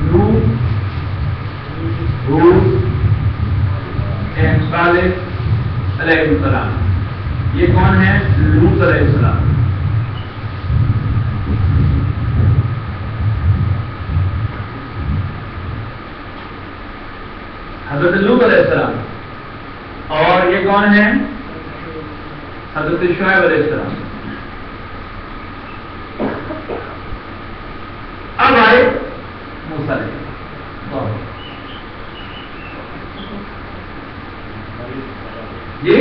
نوح، ہود، صالح علیہ السلام. یہ کون ہے؟ لوط علیہ السلام. حضرت لوط علیہ السلام. اور یہ کون ہے؟ حضرت شعیب علیہ السلام. اب آئے موسیٰ علیہ السلام. یہ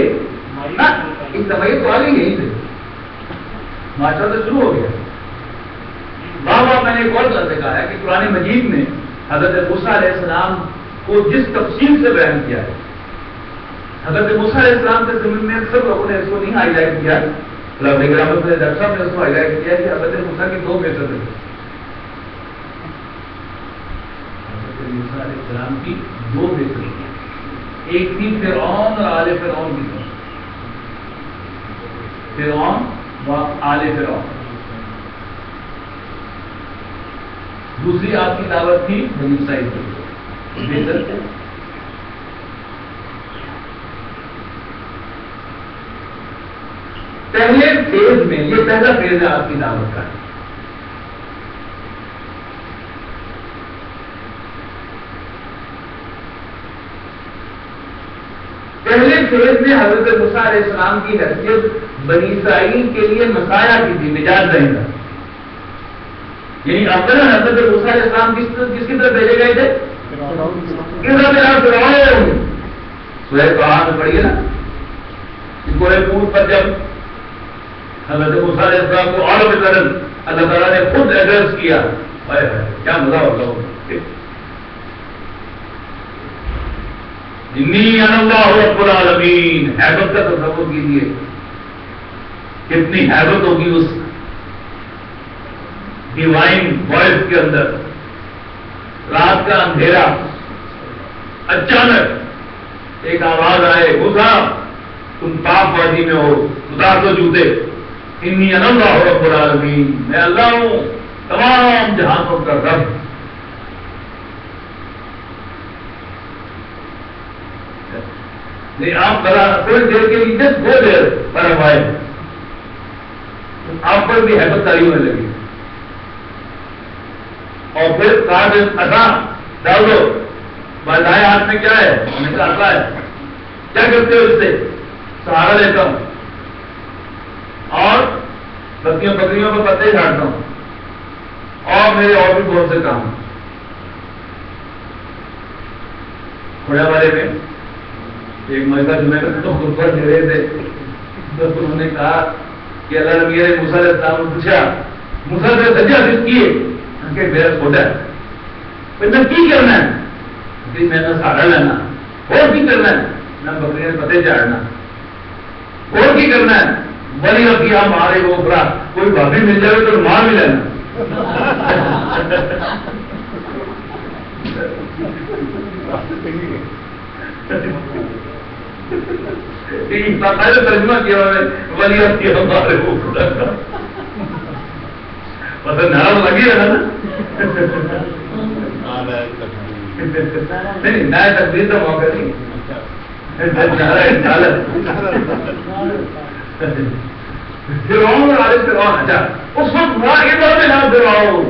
تمہیں تو آ گئی یہیں سے ماشاء سے شروع ہو گیا. واہ میں نے ایک اور طرح سے کہا ہے کہ قرآن مجید میں حضرت موسیٰ علیہ السلام کو جس تفصیل سے بیان کیا ہے، حضرت موسیٰ علیہ السلام کے ضمن میں اکثر لوگوں نے اس کو نہیں ہائی لائٹ کیا. گرامر میں ڈاکٹر صاحب نے اس کو ہائی لائٹ کیا کہ حضرت موسیٰ کی 2 بیٹے تھے. حضرت موسیٰ علیہ السلام کی 2 بیٹے، ایک تھی فرعون اور آل فرعون کی طرف. فرعون و آل فرعون. دوسری آپ کی دعوت تھی بنی اسرائیل کی. پہلے فیز میں، یہ پہلا فیز ہے آپ کی دعوت کا. پہلے فیز میں حضرت موسیٰ علیہ السلام کی حیثیت بنی اسرائیل کے لیے مسایہ کی تھی، نجات دہندہ. یعنی اول حضرت موسیٰ علیہ السلام کس کی طرف بھیجے گئے تھے؟ سورہ قرآن میں پڑھیے نا، کوہ طور پر جب حضرت موسیٰ علیہ السلام کو اور اللہ تعالیٰ نے خود ایڈریس کیا، کیا مزہ ہوگا. انی انا اللہ رب العالمین. حیبت کا تصور کیجیے، کتنی حیبت ہوگی اس ڈیوائن وائس کے اندر. رات کا اندھیرا، اچانک ایک آواز آئے، موسیٰ تم پاک وادی میں ہو، اتار دو جوتے. انی انا اللہ رب العالمین. میں اللہ ہوں، تمام جہانوں کا رب. نہیں آپ ذرا تھوڑی دیر کے لیے جس دو دیر پر آئے، آپ پر بھی حیبت تاری ہونے لگی. اور پھر کہا کہ اچھا ڈال دو. بتائے ہاتھ میں کیا ہے؟ ہمیں کہا آتا ہے. کیا کرتے ہو؟ اس سے سہارا لیتا ہوں اور بکریوں کو پتے چھاڑتا ہوں، اور میرے اور بھی بہت سے کام. کھوڑے والے میں ایک مجھا جمعے کا تو خطبہ دے رہے تھے، تو انہوں نے کہا کہ اللہ نبی علیہ موسیٰ علیہ السلام نے پوچھا، موسیٰ سے سجا کس کی ہے؟ کہ میرا چھوٹا ہے. میں کی کرنا ہے؟ کہ میں نے سہارا لینا. اور کی کرنا ہے؟ میں بکریاں پتے چاڑنا. اور کی کرنا ہے؟ بڑی رکھی ہم ہمارے وہ اوپر کوئی بھابھی مل جائے تو مار بھی لینا. ترجمہ کیا ولی رکھی ہمارے اوپر مطلب نام لگی رہا نا. نہیں نیا تقدیر کا موقع نہیں. فرعون اور آل فرعون. اچھا اس وقت وہاں کے طور میں نام فرعون.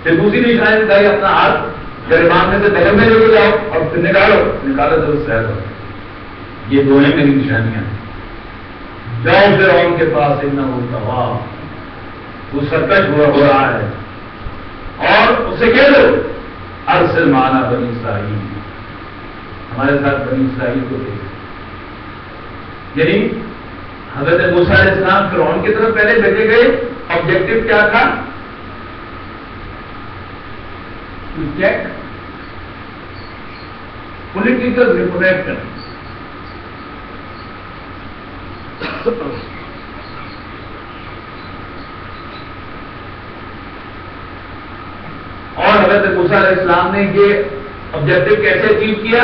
پھر دوسری نشانی بتائی، اپنا ہاتھ گربان میں سے دہر میں لے کے جاؤ اور پھر نکالو تو سیر کرو. یہ دو ہیں میری نشانیاں. جاؤ فرعون کے پاس، انہو طغیٰ، وہ سرکش ہو رہا ہے، اور اسے کہہ دو ارسل معنا بنی اسرائیل، ہمارے ساتھ بنی اسرائیل کو بھیج. یعنی حضرت موسیٰ علیہ السلام فرعون کی طرف پہلے بھیجے گئے. آبجیکٹو کیا تھا؟ To check political repulsion. اور حضرت موسیٰ علیہ السلام نے یہ آبجیکٹو کیسے اچیو کیا؟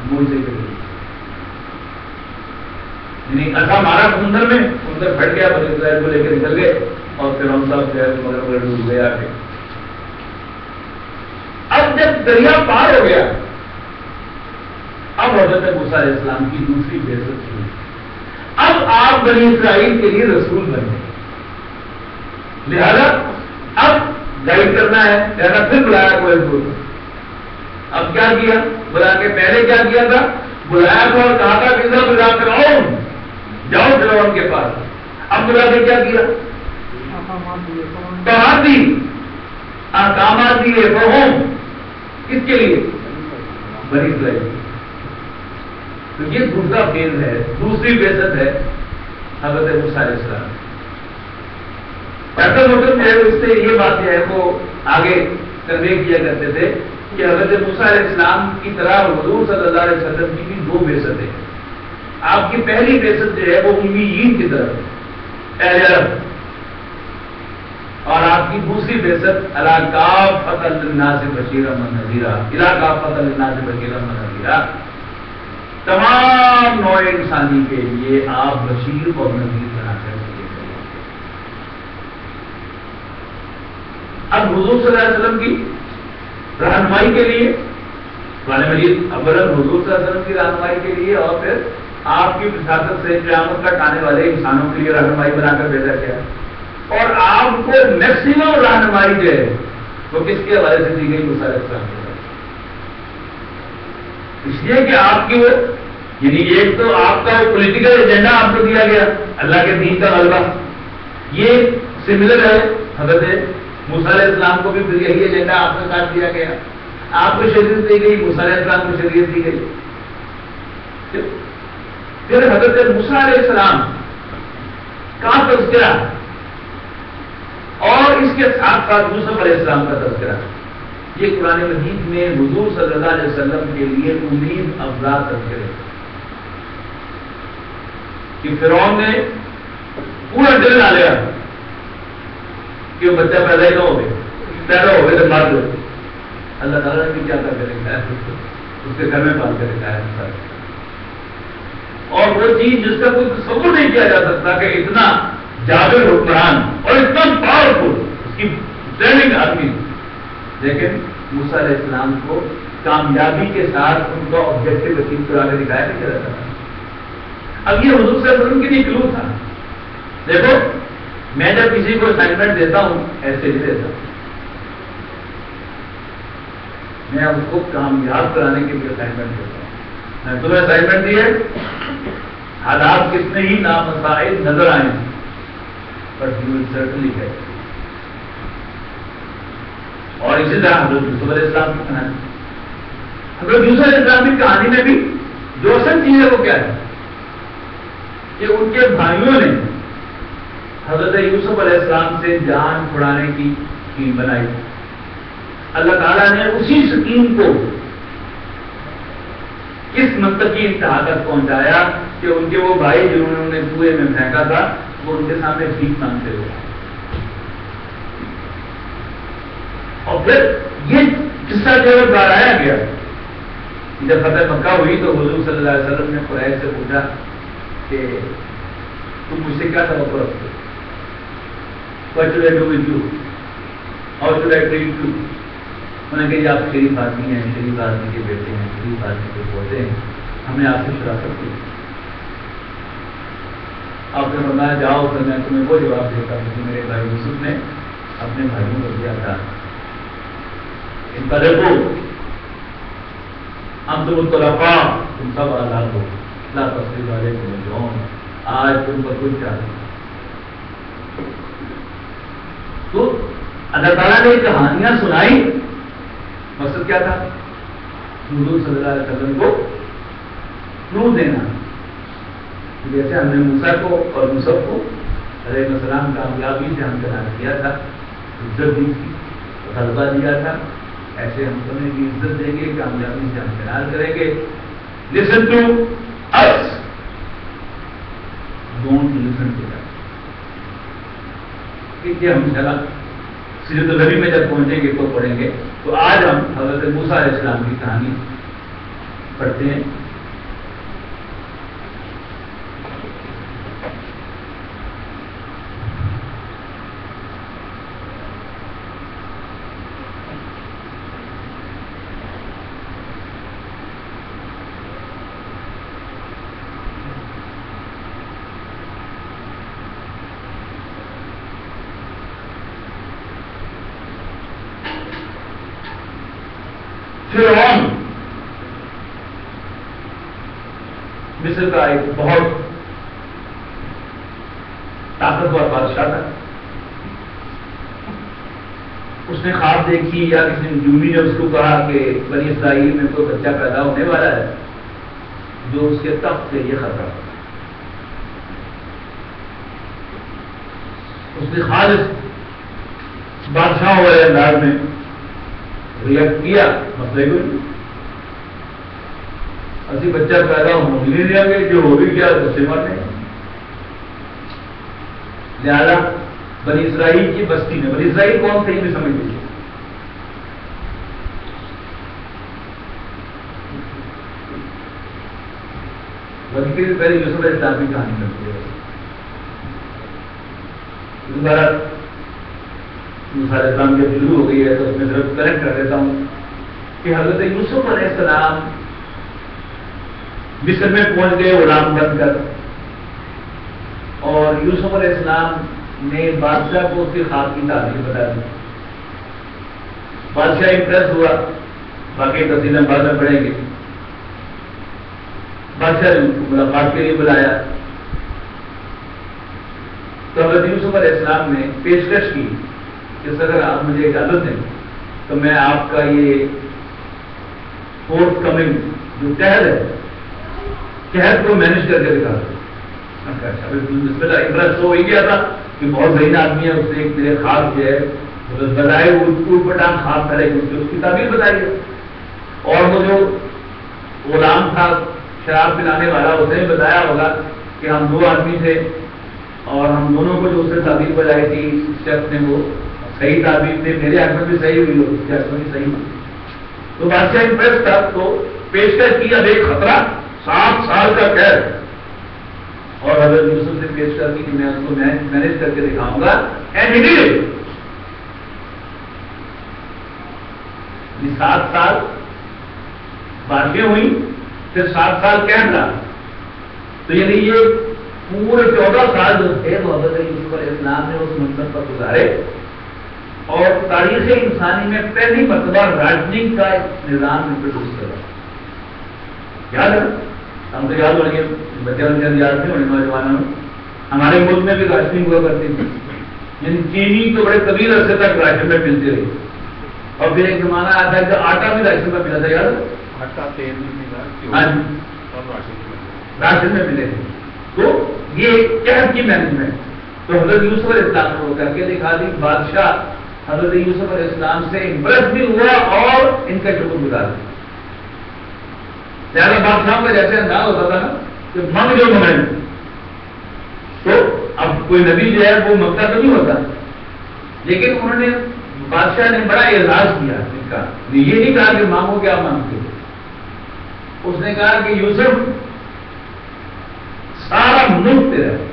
موسیٰ کے ذریعے. یعنی ایسا مارا سمندر میں، سمندر پھٹ گیا، بنی اسرائیل کو لے کے نکل گئے، اور پھر ہم سب جو ہے مگر ڈوب گئے. آ کے اب جب دریا پار ہو گیا، اب حضرت موسیٰ علیہ السلام کی دوسری بعثت شروع. اب آپ بنی اسرائیل کے لیے رسول بن گئے، لہذا اب گائیڈ کرنا ہے، لہذا پھر بلایا کوئی رسول. اب کیا کیا؟ بلا کے پہلے کیا کیا تھا؟ بلایا تھا اور کہا تھا کہ بلا فرعون، جاؤ فرعون کے پاس. اب بلا کے کیا کیا؟ احکامات دیے فرعون، کس کے لیے؟ بنی اسرائیل. تو یہ دوسرا فیز ہے، دوسری بعثت ہے حضرت موسیٰ علیہ السلام. ایسا مطلب ہے اس سے یہ بات ہے وہ آگے کنوے کیا کرتے تھے کہ حضرت موسیٰ علیہ السلام کی طرح حضور صلی اللہ علیہ وسلم کی بھی دو بعثتیں. آپ کی پہلی بعثت جو ہے وہ امیین کی طرف اہل عرب، اور آپ کی دوسری بعثت الی کافۃ للناس بشیرا ونذیرا، الی کافۃ للناس بشیرا ونذیرا، تمام نوع انسانی کے لیے آپ بشیر اور نذیر بنا کر دیے گئے. اب حضور صلی اللہ علیہ وسلم کی رہنمائی کے لیے قرآن مجید اولا حضور صلی اللہ علیہ وسلم کی رہنمائی کے لیے اور پھر آپ کی وساطت سے قیامت تک آنے والے انسانوں کے لیے رہنمائی بنا کر بھیجا گیا. اور آپ کو میکسیمم رہنمائی جو ہے وہ کس کے حوالے سے دی گئی؟ موسیٰ علیہ السلام کے. اس لیے کہ آپ کی وہ یعنی ایک تو آپ کا وہ پولیٹیکل ایجنڈا آپ کو دیا گیا، اللہ کے دین کا غلبہ، یہ سملر ہے. حضرت موسیٰ علیہ السلام کو بھی پھر یہی ایجنڈا آپ کے ساتھ دیا گیا. آپ کو شریعت دی گئی، موسیٰ علیہ السلام کو شریعت دی گئی. پھر حضرت موسیٰ علیہ السلام کا تذکرہ اور اس کے ساتھ ساتھ یوسف علیہ السلام کا تذکرہ، یہ قرآن مجید میں حضور صلی اللہ علیہ وسلم کے لیے امید افزا تذکرے کہ فرعون نے پورا دل ڈال لیا کہ وہ بچہ پیدا ہی نہ ہو گئے، پیدا ہو گئے تو مار دو. اللہ تعالیٰ نے بھی کیا کر کے رکھا ہے، اس کے گھر میں پال کے رکھا ہے. اور وہ چیز جس کا کوئی تصور نہیں کیا جا سکتا کہ اتنا جابر حکمران اور اتنا پاورفل اس کی ٹریننگ آدمی، لیکن موسیٰ علیہ السلام کو کامیابی کے ساتھ ان کا آبجیکٹو اچیو کرا کے دکھایا نہیں جا رہا. اب یہ حضور صلی اللہ علیہ وسلم کے لیے کلو تھا. دیکھو میں جب کسی کو اسائنمنٹ دیتا ہوں ایسے نہیں دیتا، میں اس کو کامیاب کرانے کے لیے اسائنمنٹ دیتا ہوں. میں تمہیں اسائنمنٹ دی ہے، حالات کتنے ہی نامسائل نظر آئیں but you will certainly get. اور اسی طرح حضرت یوسف علیہ السلام کی کہانی، حضرت یوسف علیہ السلام کی کہانی میں بھی جو اصل چیز ہے وہ کیا ہے کہ ان کے بھائیوں نے حضرت یوسف علیہ السلام سے جان چھڑانے کی اسکیم بنائی. اللہ تعالیٰ نے اسی اسکیم کو کس منطقی انتہا تک پہنچایا کہ ان کے وہ بھائی جنہوں نے کنویں میں پھینکا تھا وہ ان کے سامنے بھیک مانگتے ہوئے. اور پھر یہ قصہ جو ہے دہرایا گیا. جب فتح مکہ ہوئی تو حضور صلی اللہ علیہ وسلم نے قریش سے پوچھا کہ تم مجھ سے کیا توقع رکھتے ہو؟ What should I do with you? How should I treat you? انہوں نے کہا آپ شریف آدمی ہیں، شریف آدمی کے بیٹے ہیں، شریف آدمی کے پوتے ہیں، ہمیں آپ سے شرافت کی. آپ نے فرمایا جاؤ پھر میں تمہیں وہ جواب دیتا ہوں کہ میرے بھائی یوسف نے اپنے بھائیوں کو دیا تھا. ان کا دیکھو ہم تم الطلقاء، تم سب آزاد ہو، لا تصریف علیکم اليوم، آج تم پر کوئی چاہ نہیں. تو اللہ تعالیٰ نے کہانیاں سنائی، مقصد کیا تھا؟ حضور صلی اللہ علیہ وسلم کو کلو دینا. جیسے ہم نے موسیٰ کو اور یوسف کو علیہ السلام کامیابی سے ہم کنار کیا تھا، عزت دی تھی، غلبہ دیا تھا، ایسے ہم تمہیں بھی عزت دیں گے، کامیابی سے ہم کنار کریں گے. Listen to us, don't listen to that. کہ ہم چلا سیرت النبی میں جب پہنچیں گے تو پڑھیں گے. تو آج ہم حضرت موسیٰ علیہ السلام کی کہانی پڑھتے ہیں. فرعون مصر کا ایک بہت طاقتور بادشاہ تھا. اس نے خواب دیکھی یا کسی نجومی نے اس کو کہا کہ بنی اسرائیل میں کوئی بچہ پیدا ہونے والا ہے جو اس کے تخت کے لیے خطرہ. اس نے خالص بادشاہ والے انداز میں ریئیکٹ کیا. مسئلے کو اسی بچہ پیدا ہونے نہیں دیں گے, جو ہو بھی گیا اس سے مرنے. لہذا بنی اسرائیل کی بستی میں, بنی اسرائیل کون صحیح میں سمجھ لیجیے, بلکہ پہلے یوسف علیہ السلام کی کہانی کرتے ہیں. دوبارہ موسیٰ علیہ السلام جب شروع ہو گئی ہے تو اس میں صرف کنیکٹ کر دیتا ہوں کہ حضرت یوسف علیہ السلام مصر میں پہنچ گئے غلام بن کر, اور یوسف علیہ السلام نے بادشاہ کو اس کے خواب کی تعبیر بتا دی. بادشاہ امپریس ہوا, باقی تفصیلیں بعد میں پڑھیں گے. بادشاہ نے ملاقات کے لیے بلایا تو حضرت یوسف علیہ السلام نے پیشکش کی کہ اگر آپ مجھے اجازت دیں تو میں آپ کا یہ فورتھ کمنگ جو قحط ہے, قحط کو مینج کر کے دکھا دوں. امپریس تو ہو ہی گیا تھا کہ بہت ذہین آدمی ہے, اس نے ایک میرے خواب جو ہے بتائے اوٹ پٹان خواب کرے گی, اس کی تعبیر بتائی ہے. اور وہ جو غلام تھا شراب پلانے والا, اس نے بتایا ہوگا کہ ہم دو آدمی تھے اور ہم دونوں کو جو اس نے تعبیر بتائی تھی شخص نے وہ صحیح تعبیر تھے, میرے حق میں بھی صحیح ہوئی, اس کے حق میں بھی صحیح ہوئی. تو بادشاہ امپریس تھا تو پیشکش کی اب ایک خطرہ 7 سال کا قید, اور حضرت یوسف سے پیش کر دی کہ میں اس کو مینج کر کے دکھاؤں گا. And he did. 7 سال بارشیں ہوئی, پھر 7 سال قید رہا. تو یعنی یہ پورے 14 سال جو تھے وہ حضرت یوسف علیہ السلام نے اس منصب پر گزارے, اور تاریخ انسانی میں پہلی مرتبہ راجننگ کا ایک نظام انٹروڈیوس کرا. یاد ہے, ہم تو یاد ہو گے, بچے یاد تھے نوجوانوں میں. ہمارے ملک میں بھی راشننگ ہوا کرتی تھی, یعنی چینی تو بڑے طویل عرصے تک راشن میں ملتی رہی, اور پھر ایک زمانہ آتا ہے کہ آٹا بھی راشن میں ملا تھا. یاد ہے, آٹا تیل بھی ملا, ہاں جی, راشن میں ملے تھے. تو یہ قحط کی مینجمنٹ تو حضرت یوسف علیہ السلام نے وہ کر کے دکھا دی. بادشاہ حضرت یوسف علیہ السلام سے امپریس بھی ہوا اور ان کا شکر گزار دیا. لہٰذا بادشاہوں کا جیسے انداز ہوتا تھا نا کہ منگ جو منگائیں, تو اب کوئی نبی جو ہے وہ منگتا تو نہیں ہوتا, لیکن انہوں نے بادشاہ نے بڑا اعزاز کیا ان کا. یہ نہیں کہا کہ مانگو کیا مانگتے, اس نے کہا کہ یوسف سارا ملک تیرا ہے,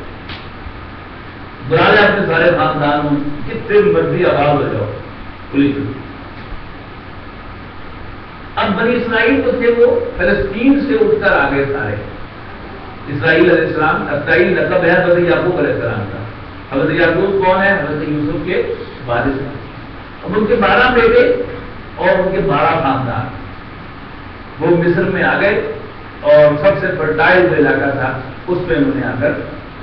بلا لے اپنے سارے خاندان میں, جتنے مرضی آباد ہو جاؤ پولیس. اب بنی اسرائیل تو تھے وہ فلسطین سے اٹھ کر آ گئے سارے. اسرائیل علیہ السلام اسرائیل لقب ہے حضرت یعقوب علیہ السلام کا. حضرت یعقوب کون ہے؟ حضرت یوسف کے والد ہیں. اب ان کے 12 بیٹے اور ان کے 12 خاندان وہ مصر میں آ گئے, اور سب سے فرٹائل جو علاقہ تھا اس پہ انہوں نے آ کر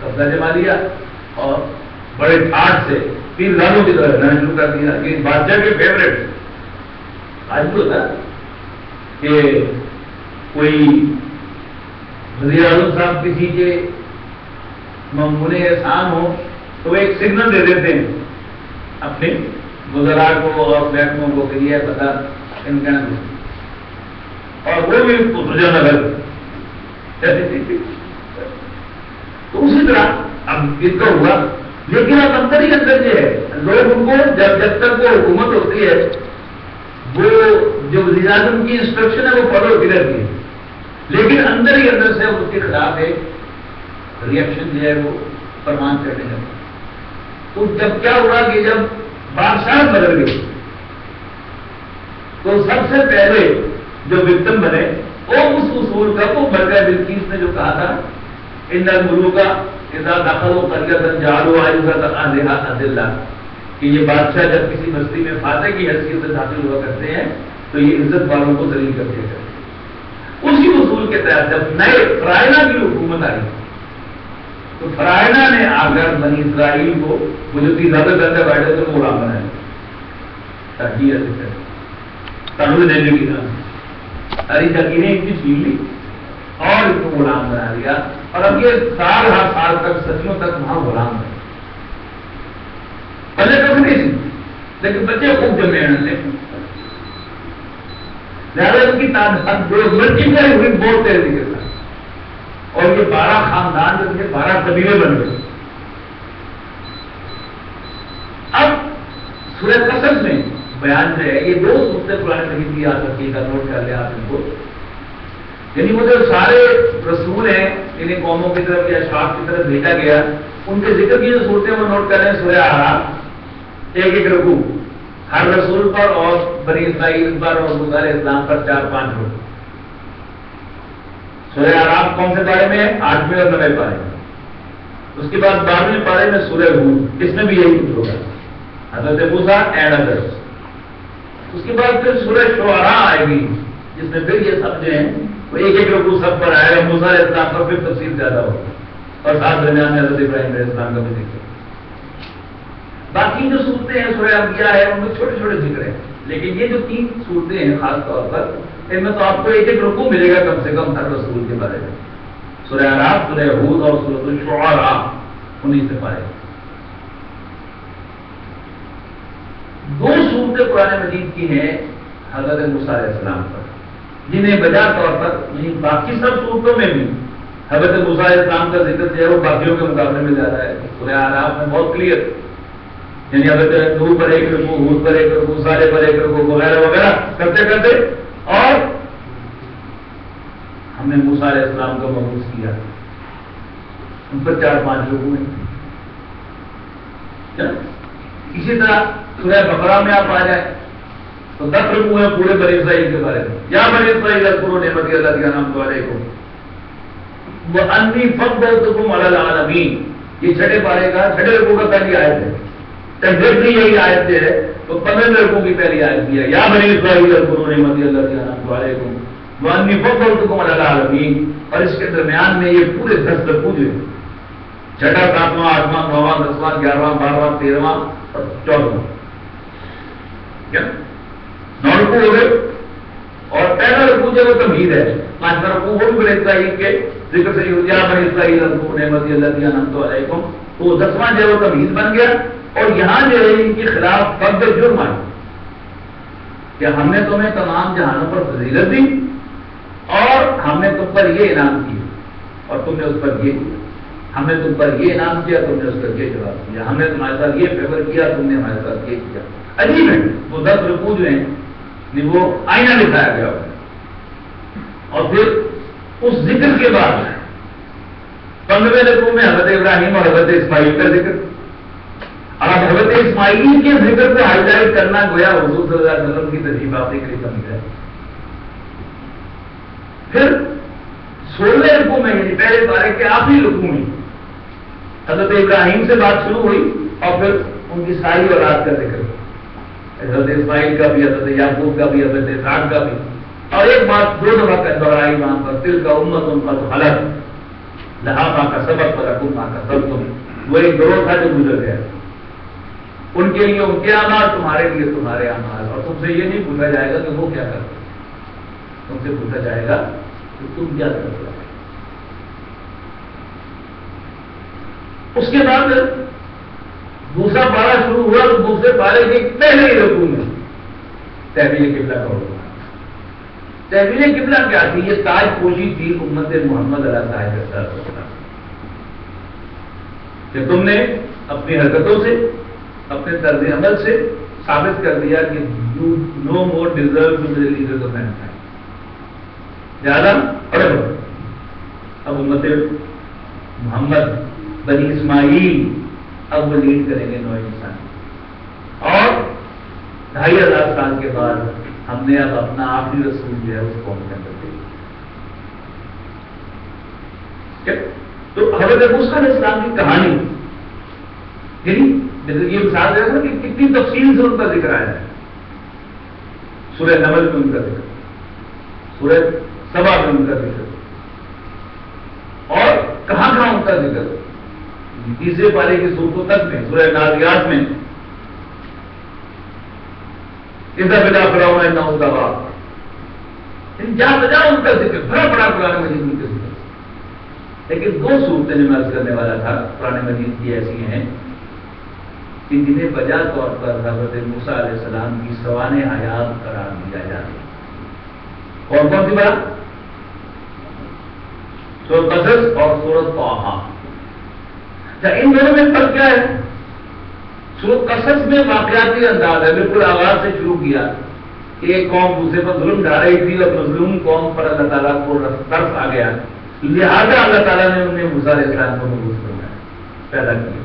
قبضہ جما لیا, اور بڑے ٹھاٹ سے تیر لالوں کی طرح رہنا شروع کر دیا. کہ بادشاہ کے فیوریٹ آج تو تھا کہ کوئی وزیر اعظم صاحب کسی کے ممنوع احسان ہو تو ایک سگنل دے دیتے ہیں اپنے وزراء کو اور محکموں کو کہ یہ پتا ان کا, اور وہ بھی سجا نگر. تو اسی طرح اب اس کا ہوا, لیکن اب اندر ہی اندر جو ہے لوگ ان کو جب تک وہ حکومت ہوتی ہے وہ جو وزیر اعظم کی انسٹرکشن ہے وہ فالو ہوتی رہتی ہے, لیکن اندر ہی اندر سے اس کے خلاف ایک ریئیکشن جو ہے وہ فرمان کرنے لگے. تو جب کیا ہوا کہ جب بادشاہ بدل گئے تو سب سے پہلے جو وکٹم بنے وہ اس اصول کا وہ ملکہ بلقیس نے جو کہا تھا ان الملوک اذا دخلوا قرية جعلوا اعزة اهلها اذلة, کہ یہ بادشاہ جب کسی بستی میں فاتح کی حیثیت سے داخل ہوا کرتے ہیں تو یہ عزت والوں کو ذلیل کر دیا جائے. اسی اصول کے تحت جب نئے فرائنا کی حکومت آئی تو فرائنا نے آ کر بنی اسرائیل کو وہ جو 30 زیادہ گھنٹے بیٹھے تھے وہ غلام بنایا تاکہ ایسے قانون دینے کی ساری تقریریں ان کی چھین لی اور اس کو غلام بنا دیا. اور اب یہ سال ہر سال تک صدیوں تک وہاں غلام ہے. پہلے کبھی نہیں سی لیکن بچے خوب جمے ہیں زیادہ ان کی تعداد جو مرچی کری ہوئی بہت تیزی کے ساتھ. اور یہ 12 خاندان جو تھے 12 قبیلے بن گئے. اب سورہ قصص میں بیان جو ہے یہ 2 صورتیں قرآن مجید کی آ سکتی کا نوٹ کر لیں آپ ان کو. یعنی وہ جو سارے رسول ہیں انہیں قوموں کی طرف یا اشراف کی طرف بھیجا گیا ان کے ذکر کی جو صورتیں وہ نوٹ کر لیں. سورہ اعراف 1 رکوع ہر رسول پر اور بنی اسرائیل پر اور موسیٰ علیہ السلام پر 4-5 رکوع. سورہ اعراف کون سے پارے میں ہے؟ 8ویں اور 9ویں پارے میں. اس کے بعد 12ویں پارے میں سورہ ہود اس میں بھی یہی کچھ ہوگا حضرت موسیٰ اینڈ ادرس. اس کے بعد پھر سورہ شعراء آئے گی جس میں پھر یہ سب جو ہیں وہ 1 رکوع سب پر آئے گا. موسیٰ علیہ السلام پر پھر تفصیل زیادہ ہوگا اور ساتھ درمیان میں حضرت ابراہیم علیہ السلام کا بھی ذکر. باقی جو صورتیں ہیں سورہ انبیاء ہے ان میں چھوٹے چھوٹے ذکر ہیں لیکن یہ جو 3 صورتیں ہیں خاص طور پر ان میں تو آپ کو 1 رکوع ملے گا کم سے کم ہر رسول کے بارے میں. سورہ اعراف سورہ ہود اور سورۃ الشعراء انہیں سے پائے. 2 صورتیں قرآن مجید کی ہیں حضرت موسیٰ علیہ السلام پر جنہیں بجا طور پر یعنی باقی سب صورتوں میں بھی حضرت موسیٰ علیہ السلام کا ذکر جو ہے وہ باقیوں کے مقابلے میں زیادہ ہے. سورہ اعراف میں بہت کلیئر یعنی حضرت نوح پر 1 رکوع ہود پر 1 رکوع صالح پر 1 رکوع وغیرہ وغیرہ کرتے کرتے اور ہم نے موسیٰ علیہ السلام کو مبعوث کیا ان پر 4-5 رکوع ہیں. اسی طرح سورہ بقرہ میں آپ آ جائیں تو 10 رکوع ہیں پورے بنی اسرائیل کے بارے میں. یا بنی اسرائیل اذکروا نعمتی التي انعمت علیکم وانی فضلتکم علی العالمین. یہ 6 پارے کا 6 رکوع کا پہلی آیت ہے. ایگزیکٹلی یہی آیت ہے تو 15 رکوع کی پہلی آیت بھی ہے. یا بنی اسرائیل اذکروا نعمتی التي انعمت علیکم وانی فضلتکم علی العالمین. اور اس کے درمیان میں یہ پورے 10 رکوع جو ہیں 6واں 7واں 8واں 9واں 10واں 11واں 12واں 13واں اور 14واں کیا 9 رکوع ہو گئے. اور پہلا رکوع جو وہ تمہید ہے. 5واں رکوع وہ بھی بنی اسرائیل کے ذکر سے یا بنی اسرائیل اذکروا نعمتی التي انعمت علیکم تو 10واں جو ہے وہ تمہید بن گیا. اور یہاں جو ہے ان کے خلاف فرد جرم آئی کہ ہم نے تمہیں تمام جہانوں پر فضیلت دی اور ہم نے تم پر یہ انعام کیا اور تم نے اس پر یہ کیا. ہم نے تم پر یہ انعام کیا تم نے اس پر یہ جواب دیا. ہم نے تمہارے ساتھ یہ فیور کیا تم نے ہمارے ساتھ یہ کیا. عجیب ہے وہ 10 رکوع جو ہیں وہ آئینہ دکھایا گیا. اور پھر اس ذکر کے بعد 15ویں رکوع میں حضرت ابراہیم اور حضرت اسماعیل کا ذکر. اور اب حضرت اسماعیل کے ذکر کو ہائی لائٹ کرنا گویا حضور صلی اللہ علیہ وسلم کی تشریف آوری کے لیے سمجھا ہے. پھر 16ویں رکوع میں یعنی پہلے پارے کے آخری رکوع میں حضرت ابراہیم سے بات شروع ہوئی اور پھر ان کی ساری اولاد کا ذکر حضرت اسماعیل کا بھی حضرت یعقوب کا بھی حضرت اسحاق کا بھی. اور ایک بات 2 دفعہ کا دہرائی وہاں پر تلک امۃ قد خلت لہا ما کسبت ولکم ما کسبتم. وہ ایک گروہ تھا جو گزر گیا ان کے لیے ان کے اعمال تمہارے لیے تمہارے اعمال. اور تم سے یہ نہیں پوچھا جائے گا کہ وہ کیا کرتے تم سے پوچھا جائے گا کہ تم کیا کرتے. اس کے بعد دوسرا پارہ شروع ہوا تو دوسرے پارے کے پہلے ہی رکوع میں تحویل قبلہ کا حکم. تحویل قبلہ کیا تھی؟ یہ تاج پوشی تھی امت محمد علیہ صاحب کہ تم نے اپنی حرکتوں سے اپنے طرز عمل سے ثابت کر دیا کہ you no more deserve to be leaders of mankind. زیادہ پڑھو اب امت محمد بنی اسماعیل اب وہ لیڈ کریں گے نو انسان. اور 2500 سال کے بعد ہم نے اب اپنا آخری رسول جو ہے اس قوم کے اندر دے. تو حضرت موسیٰ علیہ السلام کی کہانی یعنی یہ مثال ہے کہ کتنی تفصیل سے ان کا ذکر آیا ہے. سورہ نمل میں ان کا ذکر، سورہ سبا میں ان کا ذکر، اور کہاں کہاں ان کا ذکر؟ تیسرے پارے کی صورتوں تک میں، سورہ نازیات میں اذا بدا فرعون انه طغى، جا بجا ان کا ذکر بڑا بڑا قرآن مجید ان کا ذکر. لیکن دو صورتیں میں عرض کرنے والا تھا قرآن مجید کی ایسی ہیں کہ جنہیں بجا طور پر حضرت موسیٰ علیہ السلام کی سوانح حیات قرار دیا جاتا ہے. کون کون سی بات؟ سورۃ قصص اور سورۃ طٰہٰ. ان دونوں میں فرق کیا ہے؟ سورۃ قصص میں واقعاتی انداز ہے، بالکل آغاز سے شروع کیا کہ ایک قوم دوسرے پر ظلم ڈھا رہی تھی اور مظلوم قوم پر اللہ تعالیٰ کو ترس آ گیا، لہٰذا اللہ تعالیٰ نے انہیں موسیٰ علیہ السلام کو مبعوث کروایا، پیدا کیا،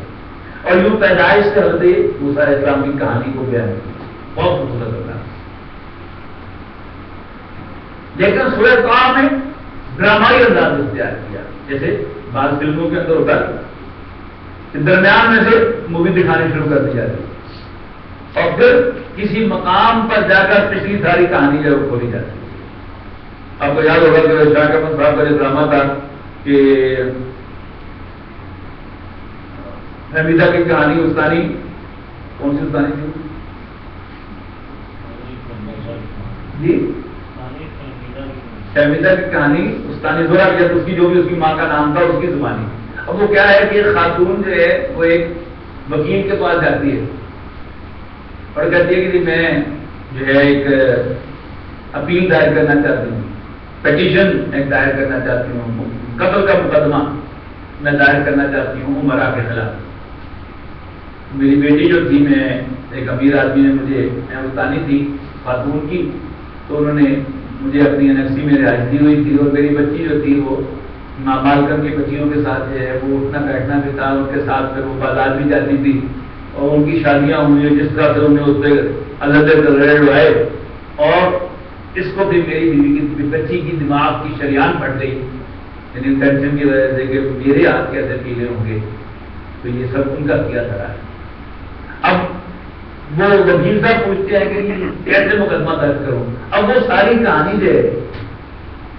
اور یوں پیدائش سے حضرت موسیٰ علیہ السلام کی کہانی کو بیان کیا. بہت خوبصورت اللہ. لیکن سورۃ طٰہٰ میں ڈرامائی انداز اختیار کیا، جیسے بعض فلموں کے اندر ہوتا ہے کہ درمیان میں سے مووی دکھانی شروع کر دی جاتی ہے اور پھر کسی مقام پر جا کر پچھلی ساری کہانی جو ہے وہ کھولی جاتی ہے. آپ کو یاد ہوگا کہ شاہ احمد صاحب کا جو ڈرامہ تھا کہ حمیدہ کی کہانی استانی، کون سی استانی تھی جی؟ حمیدہ کی کہانی استانی زورا کی، اس کی جو بھی اس کی ماں کا نام تھا اس کی زبانی. اب وہ کیا ہے کہ ایک خاتون جو ہے وہ ایک وکیل کے پاس جاتی ہے اور کہتی ہے کہ میں جو ہے ایک اپیل دائر کرنا چاہتی ہوں، پیٹیشن ایک دائر کرنا چاہتی ہوں، قتل کا مقدمہ میں دائر کرنا چاہتی ہوں عمرا کے خلاف. میری بیٹی جو تھی، میں ایک امیر آدمی نے مجھے، میں استانی تھی خاتون کی، تو انہوں نے مجھے اپنی NFC میں رہائش دی ہوئی تھی، اور میری بچی جو تھی وہ ماں مالکم کی بچیوں کے ساتھ جو ہے وہ اٹھنا بیٹھنا بھی تھا، ان کے ساتھ پھر وہ بازار بھی جاتی تھی اور ان کی شادیاں ہوئی، جس طرح سے انہیں اس پہ اللہ تعالیٰ اڑائے، اور اس کو بھی میری بیوی کی بچی کی دماغ کی شریان پھٹ گئی، یعنی ٹینشن کی وجہ سے کہ میرے ہاتھ کیسے پیلے ہوں گے. تو یہ سب ان کا کیا تھا. اب وہ وکیل صاحب پوچھتے ہیں کہ یہ کیسے مقدمہ درج کروں. اب وہ ساری کہانی جو ہے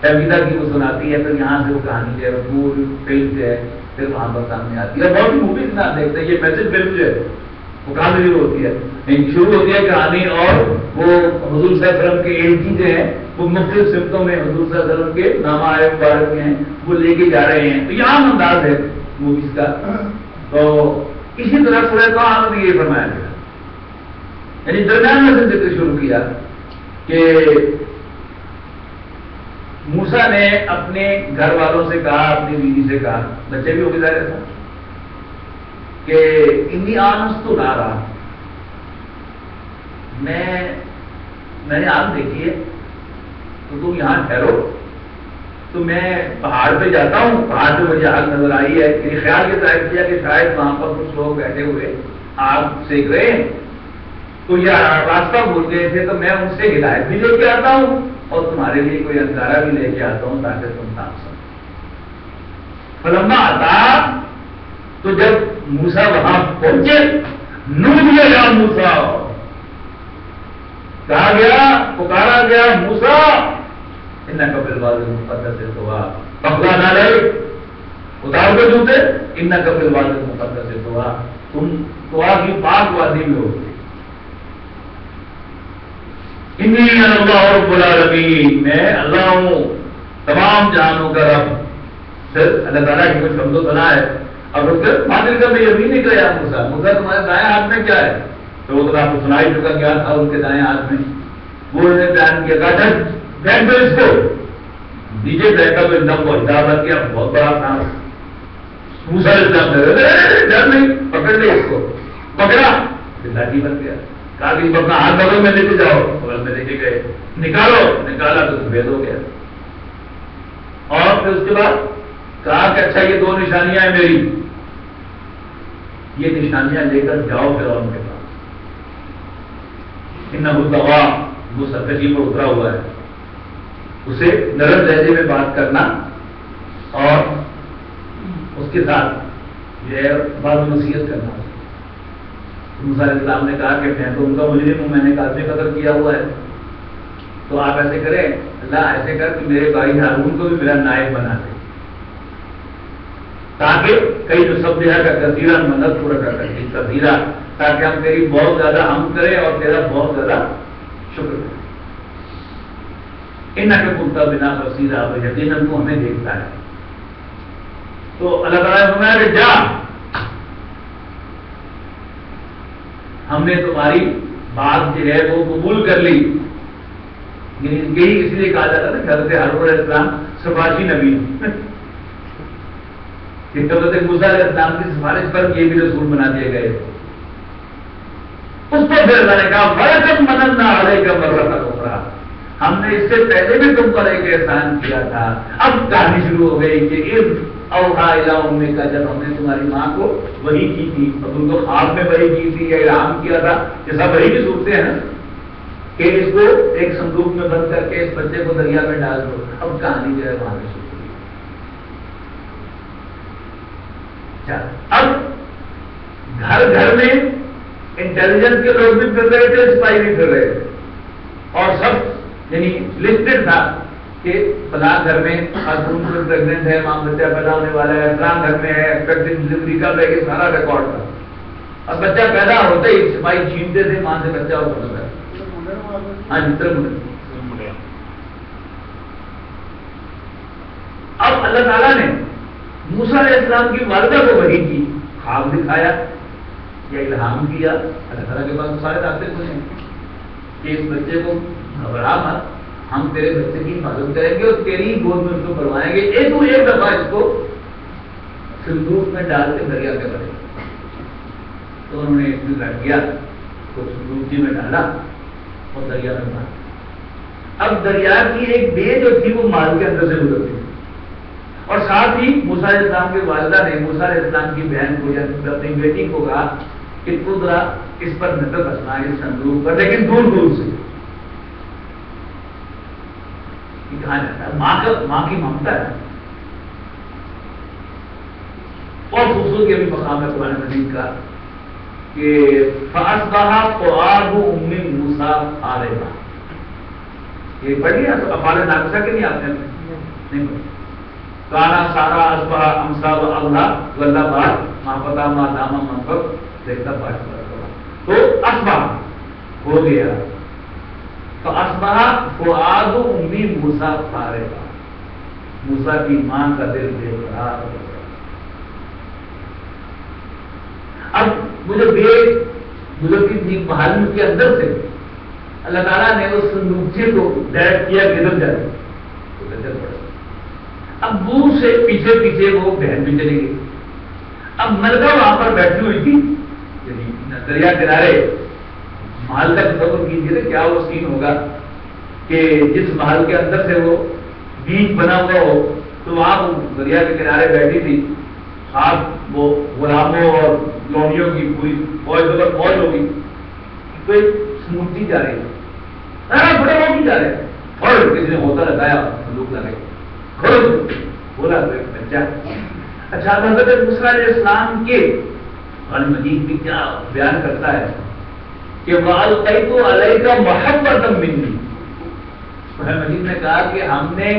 حمیدہ کی وہ سناتی ہے، پھر یہاں سے وہ کہانی جو ہے پوری فلم جو ہے پھر وہاں پر سامنے آتی ہے. بہت سی موویز میں آپ دیکھتے ہیں یہ میسج فلم جو ہے وہ کہاں سے شروع ہوتی ہے؟ شروع ہوتی ہے کہانی، اور وہ حضور صلی اللہ علیہ وسلم کے ایجی جو ہیں وہ مختلف سمتوں میں حضور صلی اللہ علیہ وسلم کے نامہ مبارک میں ہیں وہ لے کے جا رہے ہیں. تو یہ عام انداز ہے موویز کا. تو اسی طرح سورۃ طٰہٰ میں یہ فرمایا گیا، یعنی درمیان میں سے ذکر شروع کیا کہ موسیٰ نے اپنے گھر والوں سے کہا، اپنی بیوی سے کہا، بچے بھی ہو کے ظاہر تھا، کہ انی آنست نارا، میں نے آگ دیکھی ہے تو تم یہاں ٹھہرو. تو میں پہاڑ پہ جاتا ہوں، پہاڑ پہ مجھے آگ نظر آئی ہے. میرے خیال یہ ظاہر کیا کہ شاید وہاں پر کچھ لوگ بیٹھے ہوئے آگ سیک رہے ہیں، تو یہ راستہ بھول گئے تھے، تو میں ان سے ہدایت بھی لے کے آتا ہوں اور تمہارے لیے کوئی اندھارا بھی لے کے آتا ہوں تاکہ تم کام سمجھو. فلما آتا، تو جب موسیٰ وہاں پہنچے، نودی یا موسیٰ، کہا گیا، پکارا گیا، موسیٰ انک بالوادی المقدس طویٰ فاخلع نعلیک، اتار دو جوتے، انک بالوادی المقدس طویٰ، تم طویٰ کی پاک وادی میں ہو. انی انا اللہ رب العالمین، میں اللہ ہوں تمام جہانوں کا رب. صرف اللہ تعالیٰ کی کچھ حمد و ثنا ہے. اب اس کے فاضل کا میں یقین نہیں کیا موسیٰ، موسیٰ تمہارے دائیں ہاتھ میں کیا ہے؟ تو وہ تو آپ کو سنائی چکا کیا تھا ان کے دائیں ہاتھ میں. وہ نے بیان کیا، کہا پھینک دو اس کو، نیچے پھینکا تو ایک دم وہ اجازت کیا، بہت بڑا تھا. موسیٰ علیہ السلام سے ڈر نہیں، پکڑ لے اس کو، پکڑا پھر لاٹھی بن گیا. کہا کہ اپنا ہاتھ بغل میں لے کے جاؤ، بغل میں لے کے گئے، نکالو، نکالا تو سفید ہو گیا. اور پھر اس کے بعد کہا کہ اچھا یہ دو نشانیاں ہیں میری، یہ نشانیاں لے کر جاؤ فرعون کے پاس. انہ طغیٰ، وہ سرکشی پر اترا ہوا ہے، اسے نرم لہجے میں بات کرنا اور اس کے ساتھ جو ہے بعض نصیحت کرنا. موسیٰ علیہ السلام نے کہا کہ میں تو ان کا مجرم ہوں، میں نے قاتل قتل کیا ہوا ہے، تو آپ ایسے کریں اللہ ایسے کر کہ میرے بھائی ہارون کو بھی میرا نائب بنا دے، تاکہ کئی جو سب کا کثیرہ مدد پورا کر سکے کثیرہ، تاکہ ہم تیری بہت زیادہ ہم کریں اور تیرا بہت زیادہ شکر کریں۔ انک کنت بنا بصیرا، یقیناً تو ہمیں دیکھتا ہے۔ تو اللہ تعالیٰ نے فرمایا کہ جا، ہم نے تمہاری بات جو ہے وہ قبول کر لی۔ یہی اس لیے کہا جاتا ہے کہ حضرت ہارون علیہ السلام سفارشی نبی کہ حضرت موسیٰ علیہ السلام کی سفارش پر یہ بھی رسول بنا دیے گئے۔ اس کو پھر اللہ نے کہا وَلَقَدْ مَنَنَّا عَلَيْكَ مَرَّةً أُخْرَىٰ، ہم نے اس سے پہلے بھی تم پر ایک احسان کیا تھا۔ اب کہانی شروع ہو گئی کہ اذ اوحیٰ الی امک، جب ہم نے تمہاری ماں کو وحی کی تھی اور تم کو خواب میں وحی کی تھی یا الہام کیا تھا، جیسا وحی کی صورتیں ہیں کہ اس کو ایک صندوق میں بند کر کے اس بچے کو دریا میں ڈال دو۔ اب کہانی جو ہے وہاں سے شروع ہوئی۔ اب گھر گھر میں انٹیلیجنس کے لوگ بھی پھر رہے تھے، سپاہی بھی پھر رہے تھے، اور سب یعنی لسٹڈ تھا کہ فلاں گھر میں خاتون کو پریگننٹ ہے، وہاں بچہ پیدا ہونے والا ہے، فلاں گھر میں ہے، ایکسپیکٹنگ ڈلیوری کب ہے، یہ سارا ریکارڈ تھا۔ اور بچہ پیدا ہوتے ہی سپاہی چھینتے تھے وہاں سے بچہ ہوتا تھا۔ ہاں جی سر، اب اللہ تعالیٰ نے موسیٰ علیہ السلام کی والدہ کو وحی کی، خواب دکھایا یا الہام کیا۔ اللہ تعالیٰ کے پاس سارے راستے کھلے ہیں کہ اس بچے کو گھبرا مت، ہم تیرے بچے کی حفاظت کریں گے اور تیری گود میں اس کو بڑھوائیں گے۔ ایک دفعہ اس کو صندوق میں ڈال کے دریا کے بھرے۔ تو انہوں نے اس میں رکھ دیا، تو صندوق میں ڈالا اور دریا میں مارا۔ اب دریا کی ایک بے جو تھی وہ مال کے اندر سے گزرتی تھی، اور ساتھ ہی موسیٰ علیہ السلام کی والدہ نے موسیٰ علیہ السلام کی بہن کو یا اپنی بیٹی کو کہا کہ تو ذرا اس پر نظر رکھنا اس صندوق پر، لیکن دور دور سے۔ کہا جاتا ہے ماں کی ممتا ہے، اور خوبصورت یہ بھی مقام ہے قرآن مجید کا کہ فَأَصْبَحَ فُؤَادُ أُمِّ مُوسَىٰ خَارِبًا۔ یہ پڑھ لیا افعال ناقصہ کے لیے آپ نے نہیں پڑھی؟ کانا سارا اصبح امسا و اللہ واللہ بات ماں پتا ماں داما منفق دیکھتا پاٹ تو اصبح ہو گیا، تو اصبح فؤاد امی موسیٰ خاربا، موسیٰ کی ماں کا دل بے قرار ہو گیا۔ اب وہ جو بے گزرتی تھی محل کے اندر سے اللہ تعالیٰ نے اس صندوقچے کو ڈائریکٹ کیا کدھر جائے تو کدھر پڑا۔ اب دور سے پیچھے پیچھے وہ بہن بھی چلی گئی۔ اب ملکہ وہاں پر بیٹھی ہوئی تھی، یعنی دریا کنارے محل کا تصور کیجیے کیا وہ سین ہوگا کہ جس محل کے اندر سے وہ بیچ بنا ہوا ہو تو وہاں وہ دریا کے کنارے بیٹھی تھی، آپ وہ غلاموں اور لونیوں کی پوری فوج ہوگی، تو ایک سموتی جا رہی ہے، بڑے موتی جا رہے ہیں، اور کسی نے ہوتا لگایا لوگ لگائے بولا تو ایک بچہ۔ اچھا حضرت موسیٰ علیہ السلام کے قرآن مجید بھی کیا بیان کرتا ہے کہ وَأَلْقَيْتُ عَلَيْكَ مَحَبَّةً مِّنِّي، قرآن مجید نے کہا کہ ہم نے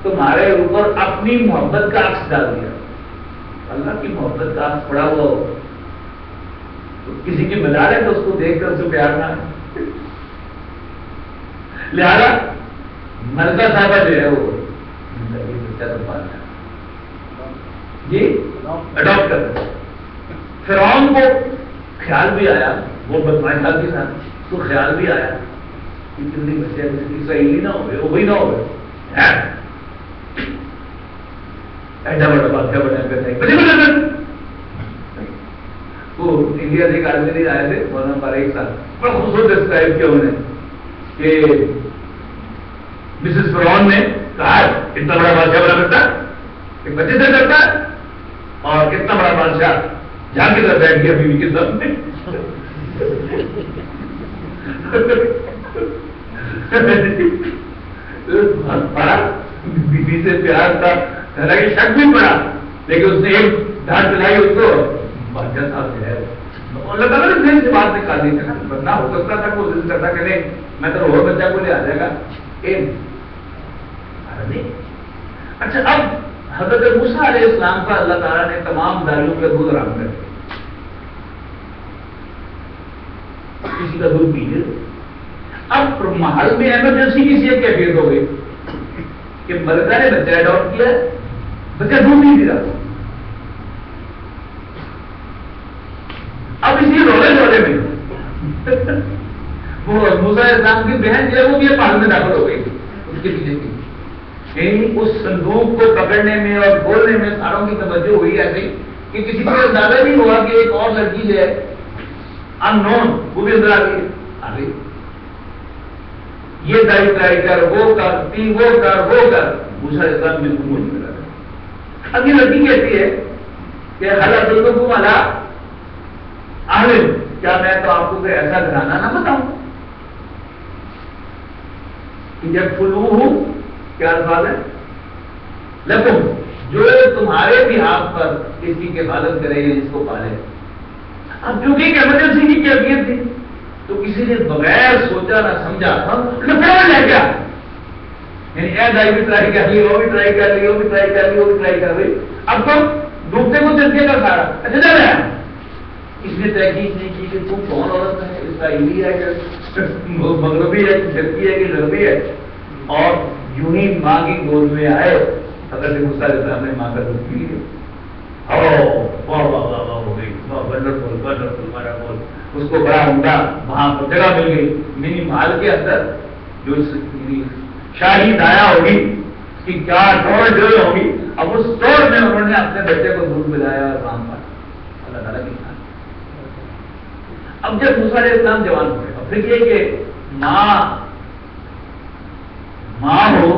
تمہارے اوپر اپنی محبت کا عکس ڈال دیا۔ اللہ کی محبت کا عکس پڑا ہوا ہو تو کسی کی مزار ہے تو اس کو دیکھ کر اسے پیار نہ ہے، لہذا ملکہ صاحبہ جو ہے وہ یہ اڈاپٹ کرتا ہے۔ فرعون کو خیال بھی آیا، وہ بدماشی کے ساتھ تو خیال بھی آیا کہ جلدی بچے اسرائیلی نہ ہوئے، وہی نہ ہوئے، ایڈا بڑا بادشاہ بنا وہ انڈیا سے ایک آدمی نہیں آئے تھے مولانا پر ایک سال بڑا خوبصورت ڈسکرائب کیا انہوں نے کہ مسز فرعون نے کہا اتنا بڑا بادشاہ بنا کرتا ایک بچے سے کرتا ہے، اور اتنا بڑا بادشاہ جہاں کی طرف بیٹھ گیا بیوی کے سامنے بڑا بیوی سے پیار تھا، حالانکہ شک بھی پڑا، لیکن اس نے ایک ڈانٹ دلائی اس کو، بادشاہ صاحب جو ہے اللہ تعالیٰ نے سے بات نکال دی، نہ ہو سکتا تھا کوشش کرتا کہ نہیں میں تو اور بچہ کو لے آ جائے گا، اچھا اب حضرت موسیٰ علیہ السلام کا اللہ تعالیٰ نے تمام داریوں کا دودھ حرام کر دیا. کسی کا دودھ پیجیے. اب محل میں ایمرجنسی کی سی کیفیت ہو گئی کہ مردہ نے بچہ اڈاپٹ کیا، بچہ دودھ نہیں پی رہا. اب اسی رولے میں وہ موسیٰ علیہ السلام کی بہن جو ہے وہ بھی محل میں داخل ہو گئی اس کے پیچھے کی. اس صندوق کو پکڑنے میں اور کھولنے میں ساروں کی توجہ ہوئی ایسے کہ کسی کو اندازہ نہیں ہوا کہ ایک اور لڑکی جو ہے ان نون وہ بھی اندر آ گئی. یہ دائی ٹرائی کر، وہ کر، وہ کر، وہ کر، موسیٰ علیہ السلام بالکل نہیں ملا. اب یہ لڑکی کہتی ہے کہ حالا دلکم علی عالم، کیا میں تو آپ کو کوئی ایسا گھرانا نہ بتاؤں کہ جب فلو ہوں کیا الفاظ ہے لکم، جو تمہارے بھی ہاتھ پر اس کی کفالت کرے گا جس کو پالے. اب جو کہ ایک ایمرجنسی کی کیفیت تھی تو کسی نے بغیر سوچا نہ سمجھا لپڑا لے گیا. یعنی اے دائی بھی ٹرائی کر لی، وہ بھی ٹرائی کر لی، وہ بھی ٹرائی کر لی، وہ بھی ٹرائی کر لی. اب تو ڈوبتے کو چلتے کا سارا اچھا چل رہا ہے. اس نے تحقیق نہیں کی کہ تم کون عورت ہے، اسرائیلی ہے کہ مغربی ہے، ترکی ہے کہ غربی ہے. اور یوں ہی ماں کی گود میں آئے حضرت موسیٰ علیہ السلام نے ماں کا دودھ پی لیا. واہ واہ واہ واہ ہو گئی، ونڈرفل ونڈرفل ونڈرفل. اس کو بڑا عمدہ وہاں پر جگہ مل گئی منی محل کے اندر. جو شاہی دایا ہوگی اس کی کیا ٹور جو ہوگی، اب اس ٹور میں انہوں نے اپنے بچے کو دودھ پلایا اور کام پایا. اللہ تعالیٰ کی کھانا. اب جب موسیٰ علیہ السلام جوان ہوئے، اب پھر یہ کہ ماں ہو